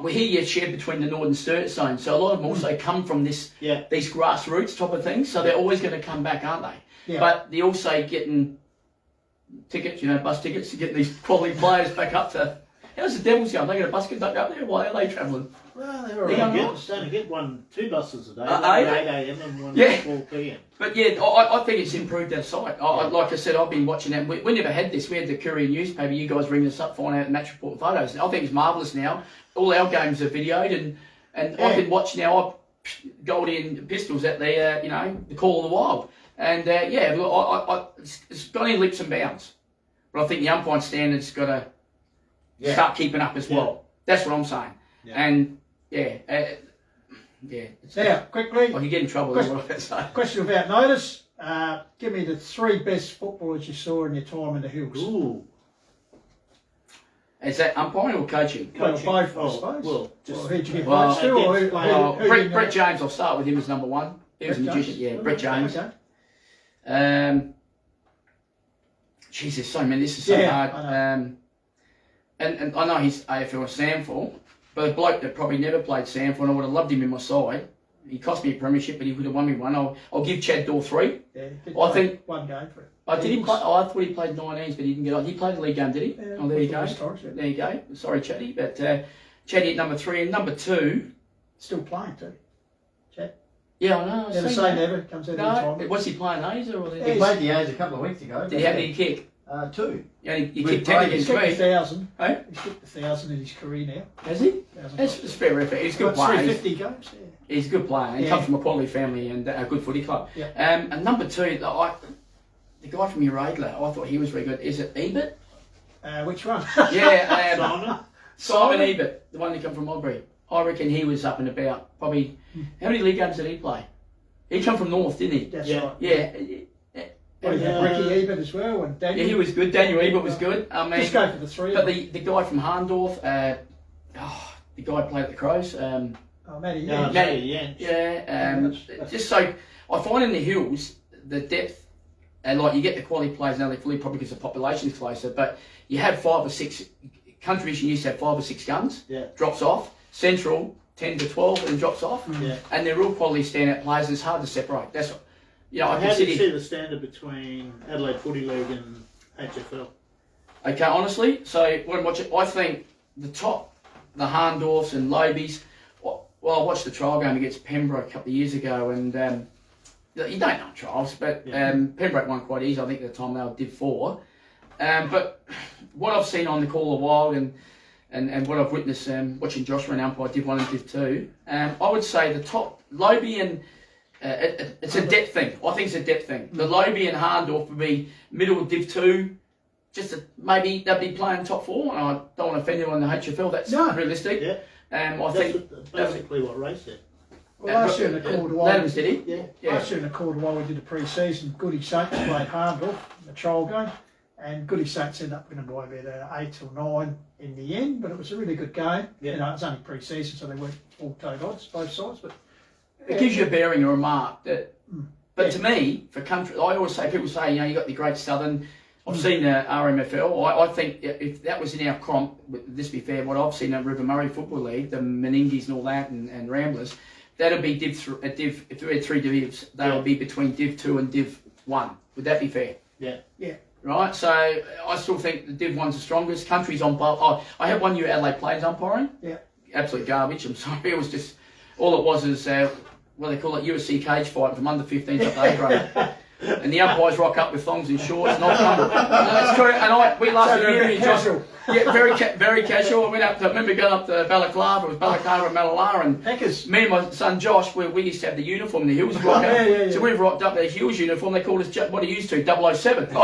We're here yet shared between the Northern Sturt zone, so a lot of them also come from these grassroots type of things, so they're always going to come back, aren't they? Yeah. But they're also getting tickets, bus tickets to get these quality players back up to. How's the Devils going? They got a bus conductor up there? Why are they travelling? Well, they're starting to get 2 buses a day, one at 8 a.m. and one at 4 p.m. But I think it's improved our site. Like I said, I've been watching that. We never had this. We had the Courier newspaper. You guys ring us up, find out match report photos. I think it's marvellous now. All our games are videoed, and I can watch now. Goldie Pistols at the the Call of the Wild, and it's gone in leaps and bounds. But I think the umpiring standards got to start keeping up as well. That's what I'm saying. Yeah. And now, quickly. You get in trouble. Question without notice. Give me the 3 best footballers you saw in your time in the Hills. Ooh. Is that umpiring or coaching? Well, both, I suppose. Who'd you give votes to? Brett James, I'll start with him as number 1. He was a magician. Yeah, Brett James. Okay. Jeez, there's so many. This is so hard. And I know he's AFL SANFL, but a bloke that probably never played SANFL, and I would have loved him in my side. He cost me a premiership, but he would have won me one. I'll give Chad Dorr 3. Yeah, I think one game for it. Did he play? I thought he played 19s, but he didn't get on. He played the league game, did he? Yeah, there you go. There you go. Sorry, Chatty, but Chatty at number 3 and number 2. Still playing too. Chad. Yeah, I know. Never say never. Comes out every time. Was he playing A's or? He played the A's a couple of weeks ago. Did he have any kick? 2. You With kicked 10 Brady. He's against kicked me. 1,000. Hey? He's kicked 1,000 in his career now. Has he? 1,000 It's fair effort. He's a good Got player. 350 games, yeah. He's a good player. He Yeah. comes from a quality family and a good footy club. Yeah. And number 2, the guy from your Radler, I thought he was very good. Is it Ebert? Which one? Yeah, Simon? Simon Ebert, the one that come from Albury. I reckon he was up and about. Probably, how many league games did he play? He come from North, didn't he? That's Yeah. right. Yeah. Well, you had Ricky Ebert as well, and Yeah, Daniel. he was good. Daniel Ebert was good. I mean, Just go for the three. but the guy from Harndorf, the guy who played at the Crows. Oh, Matty, No, yeah. Matty. yeah. Yeah, just so I find in the hills the depth, and like you get the quality players now. They fully probably because the population's closer, but you have 5 or 6. Country Vision used to have 5 or 6 guns. Yeah. Drops off. Central 10 to 12 and drops off. Yeah. And they're real quality standout players. And it's hard to separate. That's what, I How do consider. you see the standard between Adelaide Footy League and HFL? Okay, honestly, so when I watch it, I think the top, the Harndorfs and Lobies. Well, I watched the trial game against Pembroke a couple of years ago, and you don't know trials, but Yeah. Pembroke won quite easy. I think at the time they were Div 4. But what I've seen on the Call of Wild and what I've witnessed watching Josh run umpire Div 1 and Div 2, I would say the top Lobie and it's a depth thing. I think it's a depth thing. The Lobie and Harndorf would be middle of Div 2. Maybe they'll be playing top 4. And I don't want to offend anyone in the HFL. That's realistic. Yeah. I That's think basically what Ray said. Well, last year in the quarter Adams did he? Yeah. Last year in the quarter while we did the pre-season, Goody Saints played Harndorf in the trial game, and Goody Saints ended up winning by about 8 or 9 in the end. But it was a really good game. Yeah. You know, it was only pre-season, so they weren't all toed odds both sides. But It gives you a bearing or a mark. But to me, for country, I always say, people say, you got the Great Southern. I've seen RMFL. I think if that was in our comp, this be fair, what I've seen at River Murray Football League, the Meningis and all that, and Ramblers, that'll be Div. If we had 3 divs, they'll be between Div 2 and Div 1. Would that be fair? Yeah. yeah, Right, so I still think the Div 1's the strongest. Country's on both. Oh, I had 1 year Adelaide Plains umpiring. Yeah. Absolute garbage. I'm sorry. It was just, all it was is, what they call it, USC cage fight from under 15s up to A grade. And the umpires rock up with thongs and shorts, not comfortable. That's true. And we lasted a year in Josh. Yeah, very casual. I went up to, I remember going up to Balaclava, it was Balaclava and Malalara, and Packers. me and my son Josh, we used to have the uniform in the Hills rock up. Yeah. So we've rocked up their Hills uniform, they called us, what are you used to, 007. It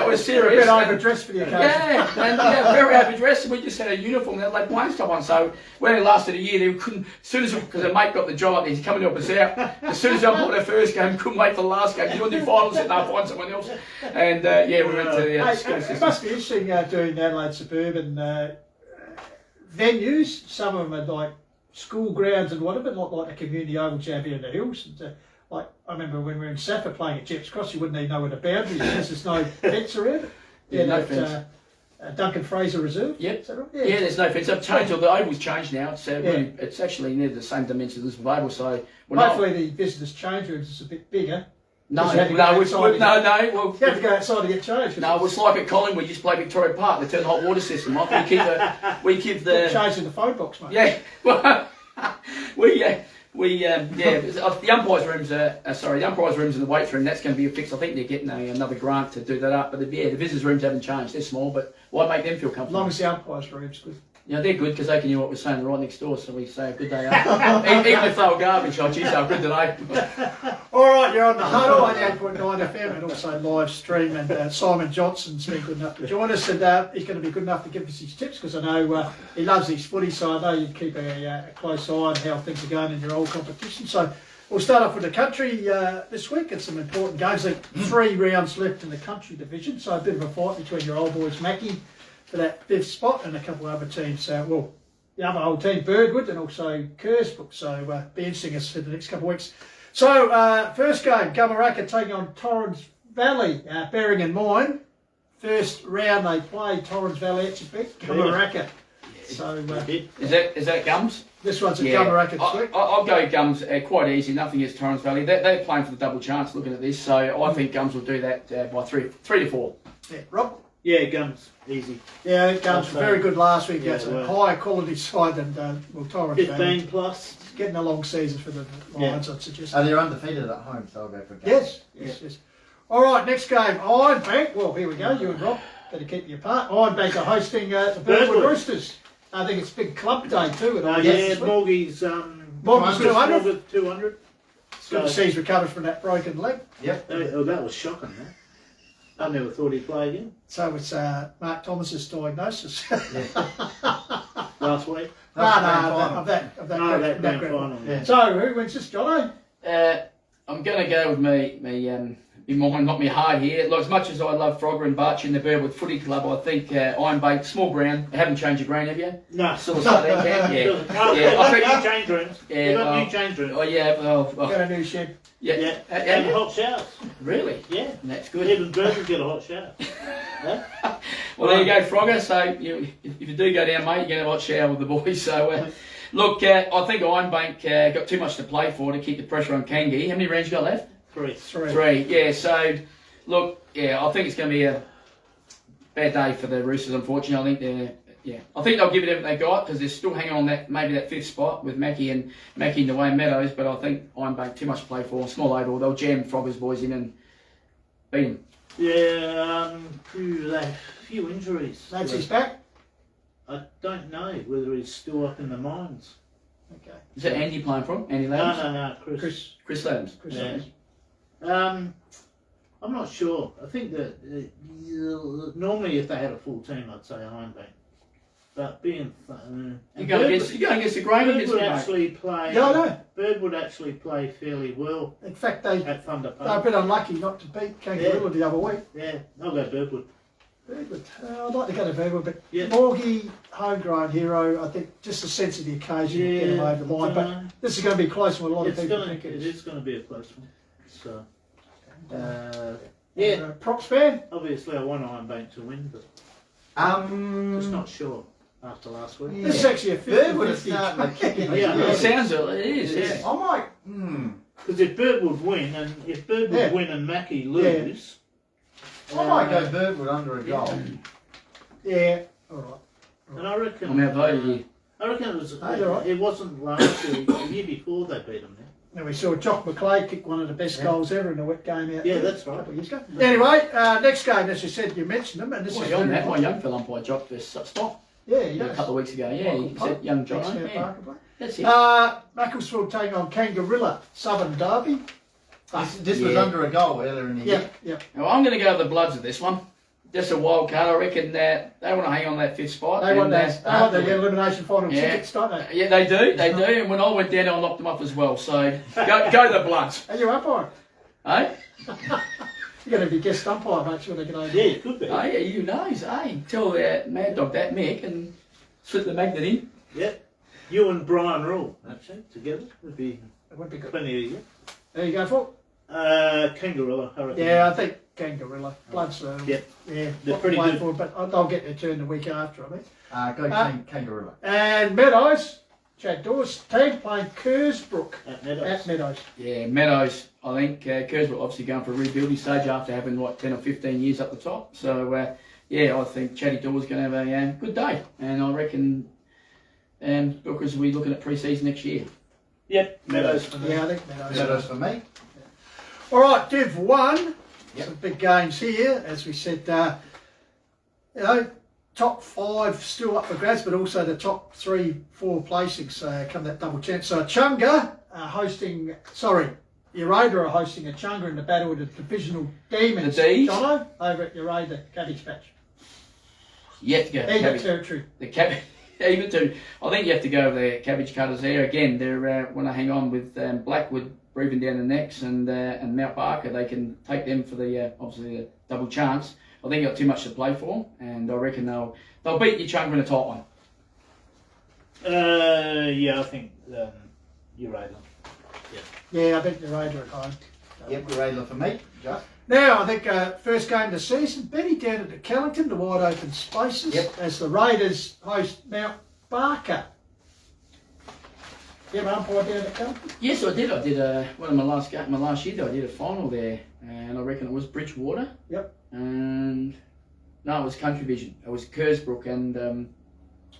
was A serious. bit overdressed for the occasion. Yeah, very overdressed, and we just had a uniform that like Plains top on. So when it lasted a year, they couldn't, as soon as, because the mate got the job up there, he's coming to help us out. As soon as I bought their first game, couldn't wait for the last game. You want to do finals, and I'll find someone else. And we went to the school It system. must be interesting doing Adelaide suburban venues. Some of them are like school grounds and whatever, not like the community oval which you have here in the hills. And, like I remember when we were in Safford playing at Jepps Cross, you wouldn't even know where the boundary is. There's no fence around it. Yeah, no that, fence. Duncan Fraser Reserve. Yep. Is that right? Yeah, there's no fence. I've changed, the oval's changed now. It's really, it's actually near the same dimensions as the oval. So Hopefully the visitors' change rooms is a bit bigger. no, You have to go outside no. You have to go outside to get changed. No, it's like at Collingwood, we just play Victoria Park. They turn the hot water system off. We keep the Change in the phone box, mate. yeah. Well, the umpires' rooms the umpires' rooms in the weights room. That's going to be fixed. I think they're getting another grant to do that up. But the visitors' rooms haven't changed. They're small, but why make them feel As comfortable? long as the umpires' room's good. They're good because they can hear what we're saying right next door. So we say good day. Even if they were garbage, oh geez, they're good today. All right, you're on the Huddle, 88.9 FM, and also live stream. And Simon Johnson's been good enough to join us, and he's going to be good enough to give us his tips because I know he loves his footy, so I know you keep a close eye on how things are going in your old competition. So we'll start off with the country this week. It's some important games. Like 3 rounds left in the country division, so a bit of a fight between your old boys, Mackie, for that 5th spot, and a couple of other teams. The other old team, Birdwood, and also Kersbrook. So be interesting as for the next couple of weeks. So first game, Gumaraka taking on Torrens Valley. Bearing in mind, first round they played, Torrens Valley actually beat Gumaraka. So Is that Gums? this one's a Gumaraka this week. I'll go Gums. Quite easy. Nothing against Torrens Valley. They're playing for the double chance. Looking at this, so I think Gums will do that by 3 to 4. Yeah, Rob. Yeah, Gums, easy. Yeah, Gums were very good last week. Yeah, It's a well. higher quality side than Torrens Valley. 15 plus. Getting a long season for the Lions, I'd suggest. They're undefeated at home, so I'll go for Gums. Yes. All right, next game, Ironbank. Well, here we go. You and Rob better keep you apart. Ironbank are hosting the Birdwood Roosters. I think it's big club day too. Yeah, Morgie's Morgie's 200. 200. Good to see he's recovered from that broken leg. Yep. Oh, that was shocking, man. I never thought he'd play again. So it's Mark Thomas's diagnosis. Last week. Of that Grand grand final. final. So who wins this, Johnny? I'm going to go with me mind, not me heart here. Look, as much as I love Frogger and Barch in the Birdwood Footy Club, I think Ironbank, small ground. They haven't changed the ground, have you? No. Still the start there, Cam? Yeah. I think new change rooms. Yeah, We've got new change rooms. Oh, yeah. Well, Got a new shed. yeah. And hot showers. Really? Yeah. That's good. Even Birdwood get a hot shower. Yeah? Well, there you go, Frogger. So if you do go down, mate, you're going to have a hot shower with the boys. So, look, I think Ironbank got too much to play for to keep the pressure on Kangi. How many rounds you got left? 3. 3. Yeah, so, look, I think it's going to be a bad day for the Roosters, unfortunately. I think they'll give it everything they got because they're still hanging on maybe that 5th spot with Mackie and the Wayne Meadows, but I think Ironbank too much to play for. Small overall, they'll jam Frogger's boys in and beat them. Yeah, a few injuries. That's his back. I don't know whether he's still up in the mines. Okay. Is that Andy playing from? Andy Laddams? No, Chris. Chris Laddams. Yeah. I'm not sure. I think that normally if they had a full team, I'd say Ironbank. But being You're going against the grain Bird against would the actually play. Yeah, I know. Bird would actually play fairly well In fact, they're at Thunder a Park. bit unlucky not to beat Kangaroo the other week. Yeah, I'll go Birdwood. Birdwood. I'd like to go to Birdwood, but Yeah. Morgie, homegrown hero, I think just the sense of the occasion to get him over the line. But this is going to be close with a lot of people think It is going to be a close one. So, props fan? obviously I want Ironbank to win, but just not sure after last week. This is actually a Birdwood is 50-50. starting to kick in. Yeah. It sounds it is. Yeah. I might. Because if Birdwood win, and if Birdwood win and Mackie lose, I might go Birdwood under a goal. Yeah, all right. and I reckon. I'm outvoted here. I reckon it was. Oh, you're right. It wasn't last year. The year before they beat them. And we saw Jock McLeod kick one of the best goals ever in a wet game out Yeah, there that's right. a couple of years ago. Anyway, next game, as you said, you mentioned them, and this is Young, that my young fella umpire dropped this spot yeah, he a does. couple of weeks ago. Yeah, he said young John. Ex-Mount Yeah. Barker player. That's it. Macclesfield taking on Kangarilla, Southern Derby. This was Yeah. under a goal earlier in the year. Yeah. Well, I'm going to go with the Bloods at this one. Just a wild card. I reckon that they want to hang on that 5th spot. They want and, the elimination final yeah. tickets, don't they? Yeah, they do. They do. And when I went down, I knocked them up as well. So go the Bloods. Are you umpire? Eh? You're going to be guest umpire, make sure they get over. Yeah, it could be. Oh, yeah, you knows. Hey, tell Mad Dog that Mick and slip the magnet in. Yeah. You and Brian Rule, actually, together would be It would be good. plenty of you. There you go, for. Kangaroo, I reckon. Yeah, I think Kangarilla. Bloods, Yeah. yeah, They're what pretty to wait good. for, but they'll get their turn the week after, I think. Go Kangaroo. And Meadows, Chad Dawes' team playing Kersbrook At Meadows. at Meadows. Yeah, Meadows. I think Kersbrook obviously going for a rebuilding stage after having 10 or 15 years up the top. So I think Chatty Dawes going to have a good day, and I reckon Bookers will be looking at pre-season next year. Yep, Meadows for me. Yeah, I think Meadows. Meadows for me. All right, Div 1. Yep. Some big games here. As we said, top 5 still up for grabs, but also the top 3, 4 placings come that double chance. So Chunga Urada are hosting a Chunga in the battle with the divisional demons. The D's? Jono, over at Urada, Cabbage Patch. You have to go. Even Cabbage. territory. The cabbage. Even to, I think you have to go with the cabbage cutters there again. They're want to hang on with Blackwood breathing down the necks and Mount Barker. They can take them for the obviously the double chance. I think they've got too much to play for, and I reckon they'll beat your Chunga in a tight one. Yeah, I think you're right. Yeah, I think Urada at home. Yep, Radler for me. Just. Now, I think first game of the season, Benny down at the Kellington, the wide open spaces, Yep. as the Raiders host Mount Barker. You ever umpire down at Kellington? Yes, I did. I did one of my last year. I did a final there, and I reckon it was Bridgewater. Yep. And no, it was Country Vision. It was Kersbrook and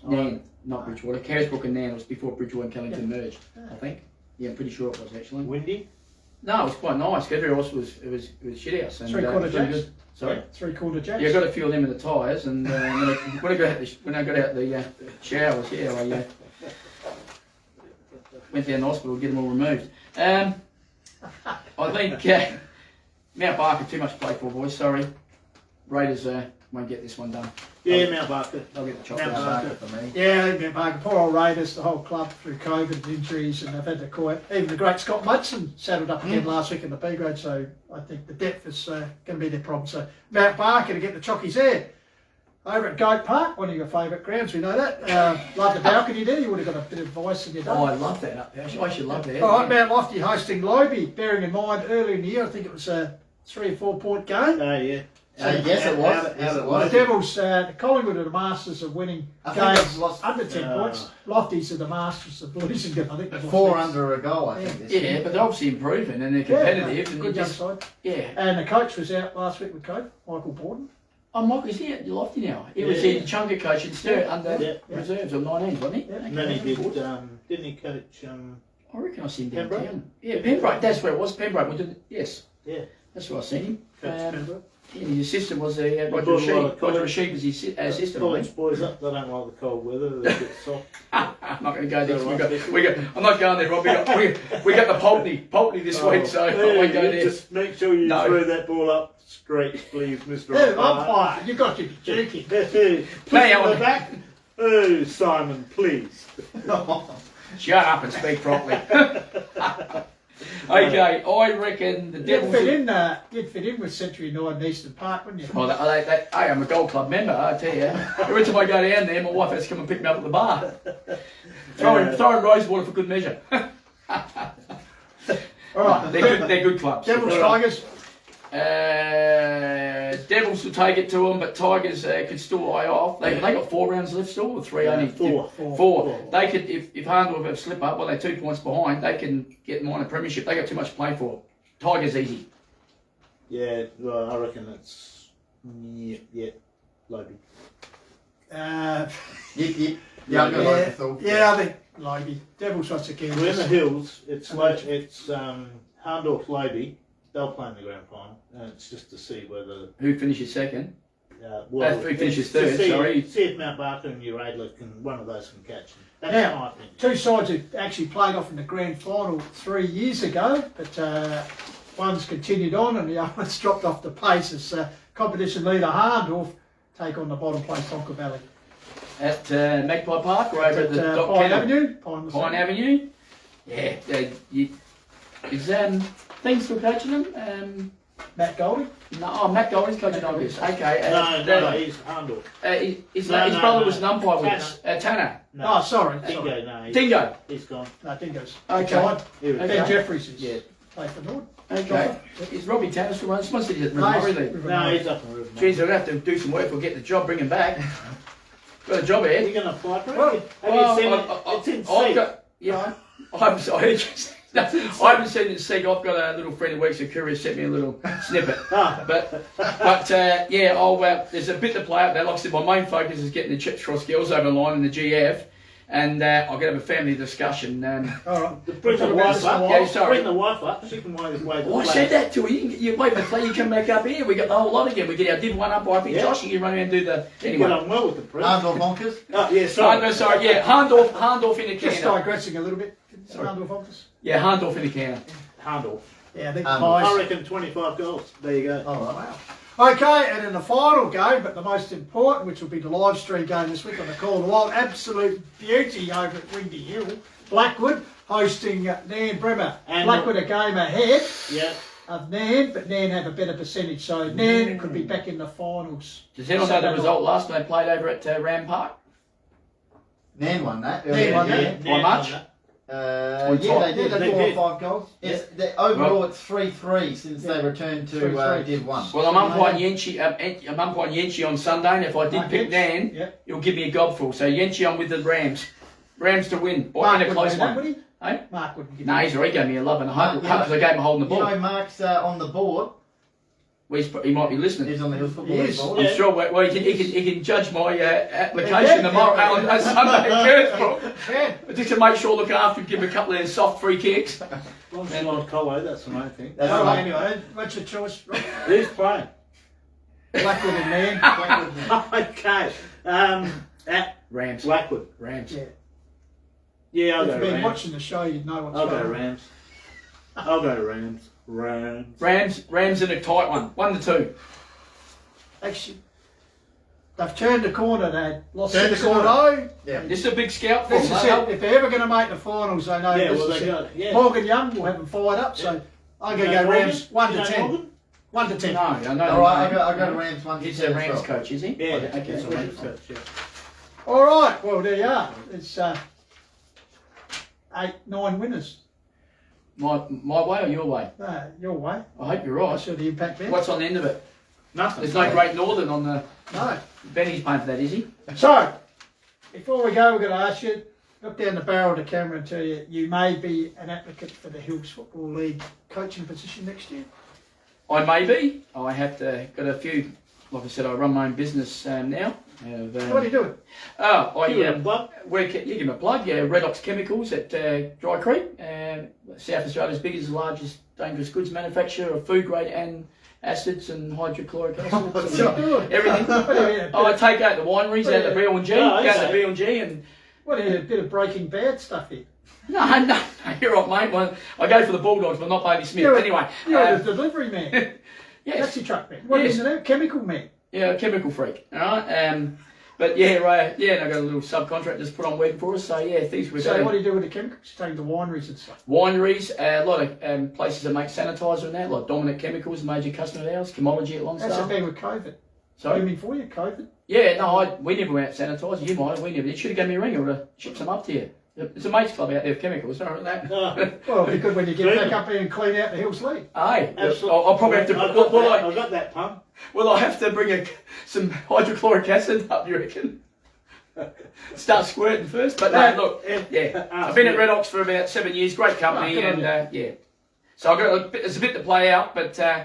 Nan, not Bridgewater. Kersbrook and Nan. It was before Bridgewater and Kellington merged. I think. Yeah, I'm pretty sure it was actually. Windy? No, it was quite nice. Everywhere else was shit house. And, Three-quarter it was really jacks. good. Sorry. Yeah, 3/4 jacks. Yeah, I got a few of them in the tyres, and when I got out the showers, yeah, I went down to the hospital to get them all removed. I think Mount Barker too much to play for, boys. Sorry, Raiders won't get this one done. Yeah, Mount Barker. They'll get the chop Mount out. Barker. for me. Yeah, I think Mount Barker, poor old Raiders, the whole club through COVID and injuries, and they've had to quit. Even the great Scott Mudson saddled up again last week in the B grade, so I think the depth is going to be their problem. So Mount Barker to get the chockies there. Over at Goat Park, one of your favourite grounds, we know that. Love the balcony there, you would have got a bit of voice in your day. Oh, I love that up there. I should love that. All right, Mount Lofty hosting Lobe, bearing in mind early in the year, I think it was a 3 or 4 point game. Oh, yeah. Yes, it was. Yes, it was. The Devils, the Collingwood are the masters of winning I think games they've lost under 10 points. Lofties are the masters of losing them. I think they've lost 4 six. under a goal, I think. this Yeah, year. but they're obviously improving and they're Yeah, competitive. and good you young just, side. yeah. And the coach was out last week with COVID, Michael Borden. Oh, Michael's here at Lofty now. He was Yeah. the Chunga coach in Sturt under Yeah. reserves of 19s, wasn't he? Yeah. And then he did, didn't he coach, I reckon I seen him Pembroke? downtown. Yeah, Pembroke. That's where it was. Pembroke. Yes. Yeah. That's where I seen him. coach Pembroke? Yeah, his assistant was Roger brought a lot Rashid. of Roger college- Rashid was his assistant. I College think. boys up, they don't like the cold weather, they get soft. I'm not going to go there. So I'm not going there, Rob. We got the Pulteney this week, so I won't go there. Just make sure you No. throw that ball up straight, please, Mr. Yeah, Umpire. umpire, you've got to be joking. Push Hey, it I in the back. Oh, Simon, please. Shut up and speak properly. Okay, I reckon the You'd Devils. fit in with Century 9 and Eastern Park, wouldn't you? Oh, hey, I'm a Gold Club member, I tell you. Every time I go down there, my wife has to come and pick me up at the bar. Throwing rosewater for good measure. All right, They're good clubs. Devils, Tigers. Devils will take it to them, but Tigers could still eye off. They got 4 rounds left still, or 3 only? Four. They could, if Harndorf have slip up, well, they're 2 points behind, they can get minor premiership. They got too much to play for. Tigers easy. Yeah, well, I reckon it's, yeah, Lobe. Yep. Yeah, I got like the thought. Yeah, I think Lobe. Devils once again. We're in the hills, it's Harndorf Lobe, they'll play in the grand final, and it's just to see whether, Who finishes second? Who finishes it's to third, see, sorry. See if Mount Barker and Uradler one of those can catch them. That's Yeah. my opinion. Two sides who actually played off in the grand final 3 years ago, but one's continued on and the other one's dropped off the pace as competition leader Harndorf take on the bottom place Tonka Valley. At Magpie Park, or over at the Dock Pine Kennel? Avenue. Pine Avenue? Yeah. Is things still coaching them? Matt Goldie. No, Matt Golding's coaching August. Okay. No, he's Harndorf. His No, brother no. was an umpire with us. Tanner. No. Oh, sorry. Dingo, no, Dingo. he's gone. No, Dingo's. Okay. Retired. He was- Okay. Ben Jeffries is Yeah. played for Nord. Okay. Is Robbie Tanner still running? Someone said he's at No, River he's- League. No, he's up in River. Jeez, they'll have to do some work. We'll get the job, bring him back. Got a job Are here. you going to apply for it? Well, Have you seen it? It's in I've seat. got, yeah, I haven't seen it seek. I've got a little friend who works at Courier sent me a little snippet. Ah. But yeah, there's a bit to play out there. Like I said, my main focus is getting the Chips Cross girls over the line in the GF, and I'll get have a family discussion. All right. Bring the wife up. Yeah, sorry. Bring the wife up. She can wave the Oh, I said that to her. You wait for the you come back up here. We got the whole lot again. We get our Div 1 up. I think Yeah. Josh, you run around and do the Get anyway. on well with the press. Harndorf Bonkers. Oh, yeah, sorry. No, sorry, yeah, Harndorf in the Just can. digressing a little bit. Sorry. Harndorf office. Yeah, Harndorf in the can. Handle. Yeah, I think I I Pies. reckon 25 goals. There you go. All right. Wow. Okay, and in the final game, but the most important, which will be the live stream game this week on the Call of the Wild, absolute beauty over at Windy Hill. Blackwood hosting Nan Bremer. And Blackwood a game ahead Yeah. of Nan, but Nan have a better percentage, so Nan could be back in the finals. Does anyone know the result last time they played over at Ram Park? Nan won that. Nan won that. Yeah. By much? Yeah, they did. They They scored did. 5 goals. Yes, overall it's 3-3 since they returned to 3-3. Div 1. Well, I'm umpiring Yenchi on Sunday, and if I did Mark pick Yenchi? Nan, Yeah. he'll give me a gobful. So Yenchi, I'm with the Rams. Rams to win, or Mark in a close wouldn't do that, one. would he? Hey? Mark wouldn't give No, you he's already gave me 11. I hope Mark, I gave him holding the You ball. know, Mark's on the board. He might be listening. He's on the Hills Football He League is. board. I'm Yeah. sure. Well, he can judge my application tomorrow on Sunday at Kurthbrook. Yeah. Just to make sure, look after him, give him a couple of soft free kicks. As long as you're not Colo, that's the main thing. That's All right. right, anyway, what's your choice? Rob? Who's playing? Blackwood and Man. Blackwood, man. Okay. At Rams. Blackwood. Rams. Yeah. Yeah, I'll If go you've been Rams. watching the show, you'd know what's I'll go going on. Rams. I'll go Rams. Rams. Rams in a tight one. 1-2. Actually, they've turned the corner. They lost Turned the 6-0. corner. Yeah. This is a big scout for This them. is it. If they're ever going to make the finals, they know Yeah, this well, is they it. got it. Yeah. Morgan Young will have them fired up, so I'm going to go Morgan? Rams 1 You to know 10. Morgan? 1 to 10. No, I know. All right, I'll go to Rams 1 to He's 10 a as Rams well. coach, is he? Yeah, Okay, that's so what Rams it's coach. got, yeah. All right, well, there you are. It's 8-9 winners. My way or your way? Your way. I hope you're I right. saw the impact there. What's on the end of it? Nothing. There's no Great Northern on the. No. Benny's paying for that, is he? So, before we go, we're going to ask you, look down the barrel of the camera and tell you, you may be an applicant for the Hills Football League coaching position next year. I may be. I have got a few. Like I said, I run my own business now. What are you doing? Oh, You I got a club? work at, you give me a plug, yeah, Redox Chemicals at Dry Creek, South Australia's biggest, largest dangerous goods manufacturer of food grade and acids and hydrochloric acids. What are you doing? Everything. What are you, I take out the wineries out of the B&G, Oh, go to okay. the B&G and... what are you, a bit of Breaking Bad stuff here? No, you're right, mate. Well, I go for the Bulldogs, but not Bailey Smith. You're a- Anyway, You're the delivery man. yes. Taxi truck man. What Yes. is it now? Chemical man. Yeah, chemical freak. All right. But yeah, and I got a little subcontractors put on work for us. So yeah, things we're So doing. what do you do with the chemicals? You take the wineries and stuff. Wineries, a lot of places that make sanitizer and that, like Dominant Chemicals, a major customer of ours. Chemology at How's it Lonsdale. been with COVID? Sorry. Booming for you, COVID? Yeah, no, we never went out sanitizer. You might. We never. You should have given me a ring. I would have shipped some up to you. It's a mates club out there of chemicals. Sorry about that. Oh, Well, it'd be good when you get back up there and clean out the Hills League. Aye, absolutely. I'll probably have to. I got Will that, I? I got that pun. Will I have to bring some hydrochloric acid up? You reckon? Start squirting first, but no, look, yeah. I've been at Redox for about 7 years. Great company, Oh, good on and yeah. So there's a bit to play out, but You'll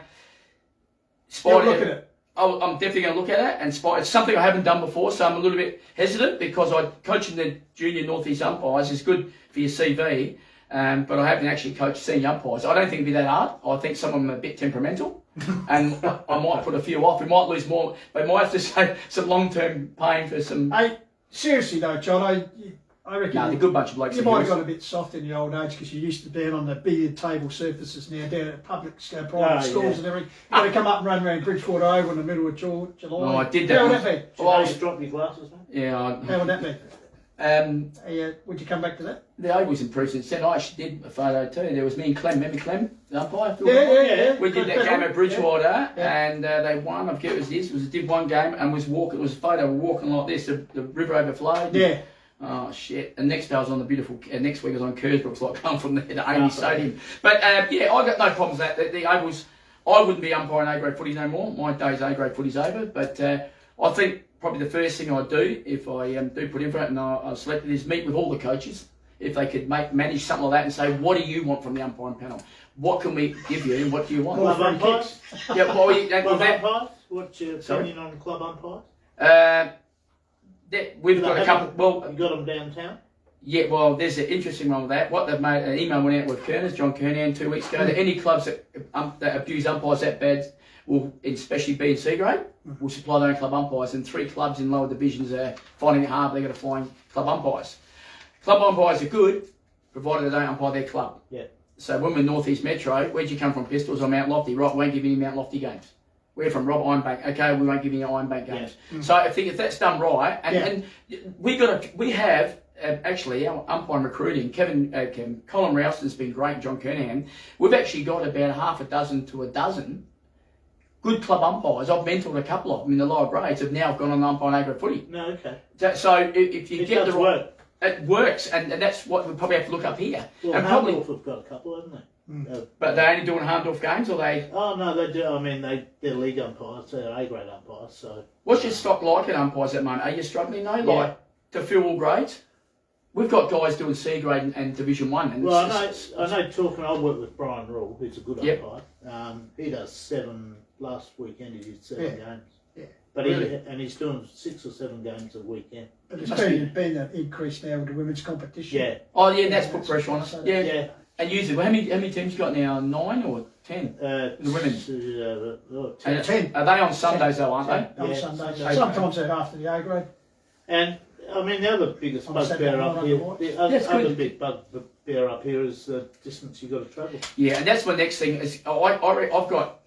Spider. look at it. I'm definitely going to look at it, and it's something I haven't done before, so I'm a little bit hesitant because coaching the junior Northeast umpires is good for your CV, but I haven't actually coached senior umpires. I don't think it'd be that hard. I think some of them are a bit temperamental, and I might put a few off. We might lose more. They might have to say some long-term pain for some. Hey, seriously though, John, I reckon No, they're a good bunch of blokes. you at might have Hills. got a bit soft in your old age because you used to be on the billiard table surfaces now down at public private Oh, schools yeah. and everything. You got to come up and run around Bridgewater Oval in the middle of July. Oh, I did that How would once. that be? Well, I Just was- drop your glasses, mate. Yeah, How would that be? Would you come back to that? the Oval's improved since then. I actually did a photo too. There was me and Clem. Remember Clem, the umpire? Yeah. We did that Good game on. at Bridgewater, Yeah. and they won. I forget what it was. This was did one game and was walking. It was a photo walking like this. The river overflowed. Yeah. Oh shit! And next day I was on the beautiful. Next week I was on Kurthbrook, so I come from there to Amy Oh, Stadium. But yeah, I got no problems with that. The Ovals, I wouldn't be umpiring A grade footy no more. My days A grade footy's over. But I think probably the first thing I'd do if I do put in for it and I selected is meet with all the coaches. If they could manage something like that and say, what do you want from the umpiring panel? What can we give you and what do you want? Club free umpires? Yeah, well, Club that, umpires? What's your Sorry? opinion on club umpires? we've got a couple. Well, You got them downtown? yeah, well, there's an interesting one with that. What they've made, an email went out with Kerners, John Kernan, 2 weeks ago, that any clubs that abuse umpires that bad, will, especially B and C grade, will supply their own club umpires. And 3 clubs in lower divisions are finding it hard, they're going to find club umpires. Club umpires are good, provided they don't umpire their club. Yeah. So when we're North East Metro, where'd you come from, Pistols or Mount Lofty? Right, we won't give you any Mount Lofty games. We're from Rob Ironbank. Okay, we won't give you Ironbank games. Yeah. So I think if that's done right, and we have actually our umpiring recruiting. Colin Ralston's been great. John Kernan. We've actually got about half a dozen to a dozen good club umpires. I've mentored a couple of them in the lower grades. Have now gone on umpiring A grade footy. No, okay. So if you It get does the work. it works, and that's what we probably have to look up here. Well, and probably, Hamdorf have got a couple, haven't they? but they're only doing Harndorf games, or they? Oh no, they do. I mean, they're league umpires, they're A grade umpires. So What's your stock like at umpires at the moment? Are you struggling though, Yeah. like to fill all grades? We've got guys doing C grade and Division 1. And well, I know. Talking, I work with Brian Rule, who's a good Yep. umpire. He does 7 last weekend he did 7 games. Yeah. But Really? he's doing 6 or 7 games a weekend. But it's Must been an increase now with the women's competition. Yeah, Oh yeah, that's put pressure on us. So Yeah. yeah. And usually, how many teams you got now? 9 or 10? The women's. 10. 10. Are they on Sundays though, aren't they? On Yeah, Sundays. Sundays. Sometimes they're after the A grade. And I mean, the other biggest On Saturday bugbear night up on here, the watch. the That's other good. big bugbear up here is the distance you got to travel. Yeah, and that's my next thing. Is I've got.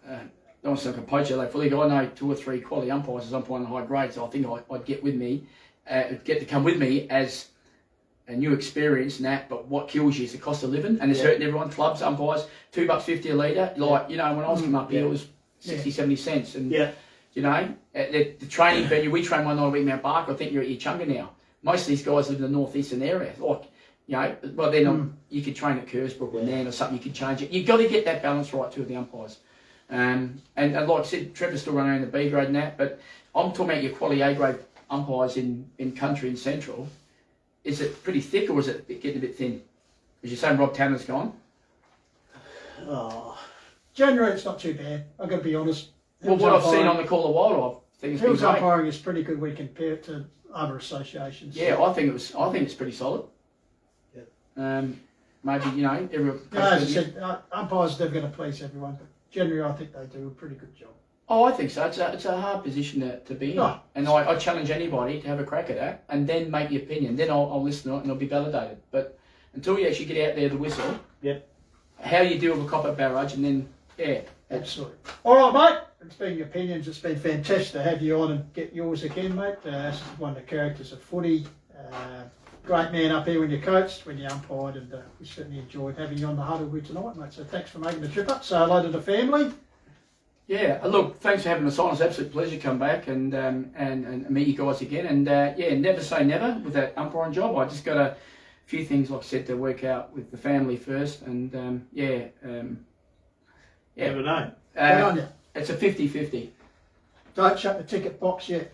I don't want to sound like a poacher, like fully. I know 2 or 3 quality umpires as umpiring the high grade, so I think I'd get with me, get to come with me as a new experience and that. But what kills you is the cost of living, and it's hurting everyone. Clubs, umpires, $2.50 a litre. Like when I was coming up here, it was 60, 70 cents, and you know, the training venue. We train 1 night a week in Mount Barker. I think you're at Yachunga now. Most of these guys live in the northeastern area. Like, well, they're not. You could train at Kersbrook or Nan or something. You could change it. You've got to get that balance right too with the umpires. And like I said, Trevor's still running the B grade and that, but I'm talking about your quality A grade umpires in country and central. Is it pretty thick or is it getting a bit thin? Because you're saying Rob Tanner's gone. Oh, Generally, it's not too bad. I've got to be honest. Well, what I've seen on the Call of Wild, I think it's been Hills great. umpiring is pretty good when compared to other associations. Yeah, I think it's pretty solid. Yeah. Maybe everyone. As I said, umpires are never going to please everyone, but generally, I think they do a pretty good job. Oh, I think so. It's a hard position to be in, and I challenge anybody to have a crack at that, and then make your opinion. Then I'll listen to it and it'll be validated. But until you actually get out there, the whistle. Yep. How you deal with a copper barrage, and then Absolutely. All right, mate. It's been your opinions. It's been fantastic to have you on and get yours again, mate. This is one of the characters of footy. Great man up here when you coached, when you umpired, and we certainly enjoyed having you on the Huddle with tonight, mate. So thanks for making the trip up. Say hello to the family. Yeah, look, thanks for having us on. It's an absolute pleasure to come back and meet you guys again. And never say never with that umpiring job. I just got a few things, like I said, to work out with the family first. And never know. Good on you. It's a 50-50. Don't shut the ticket box yet.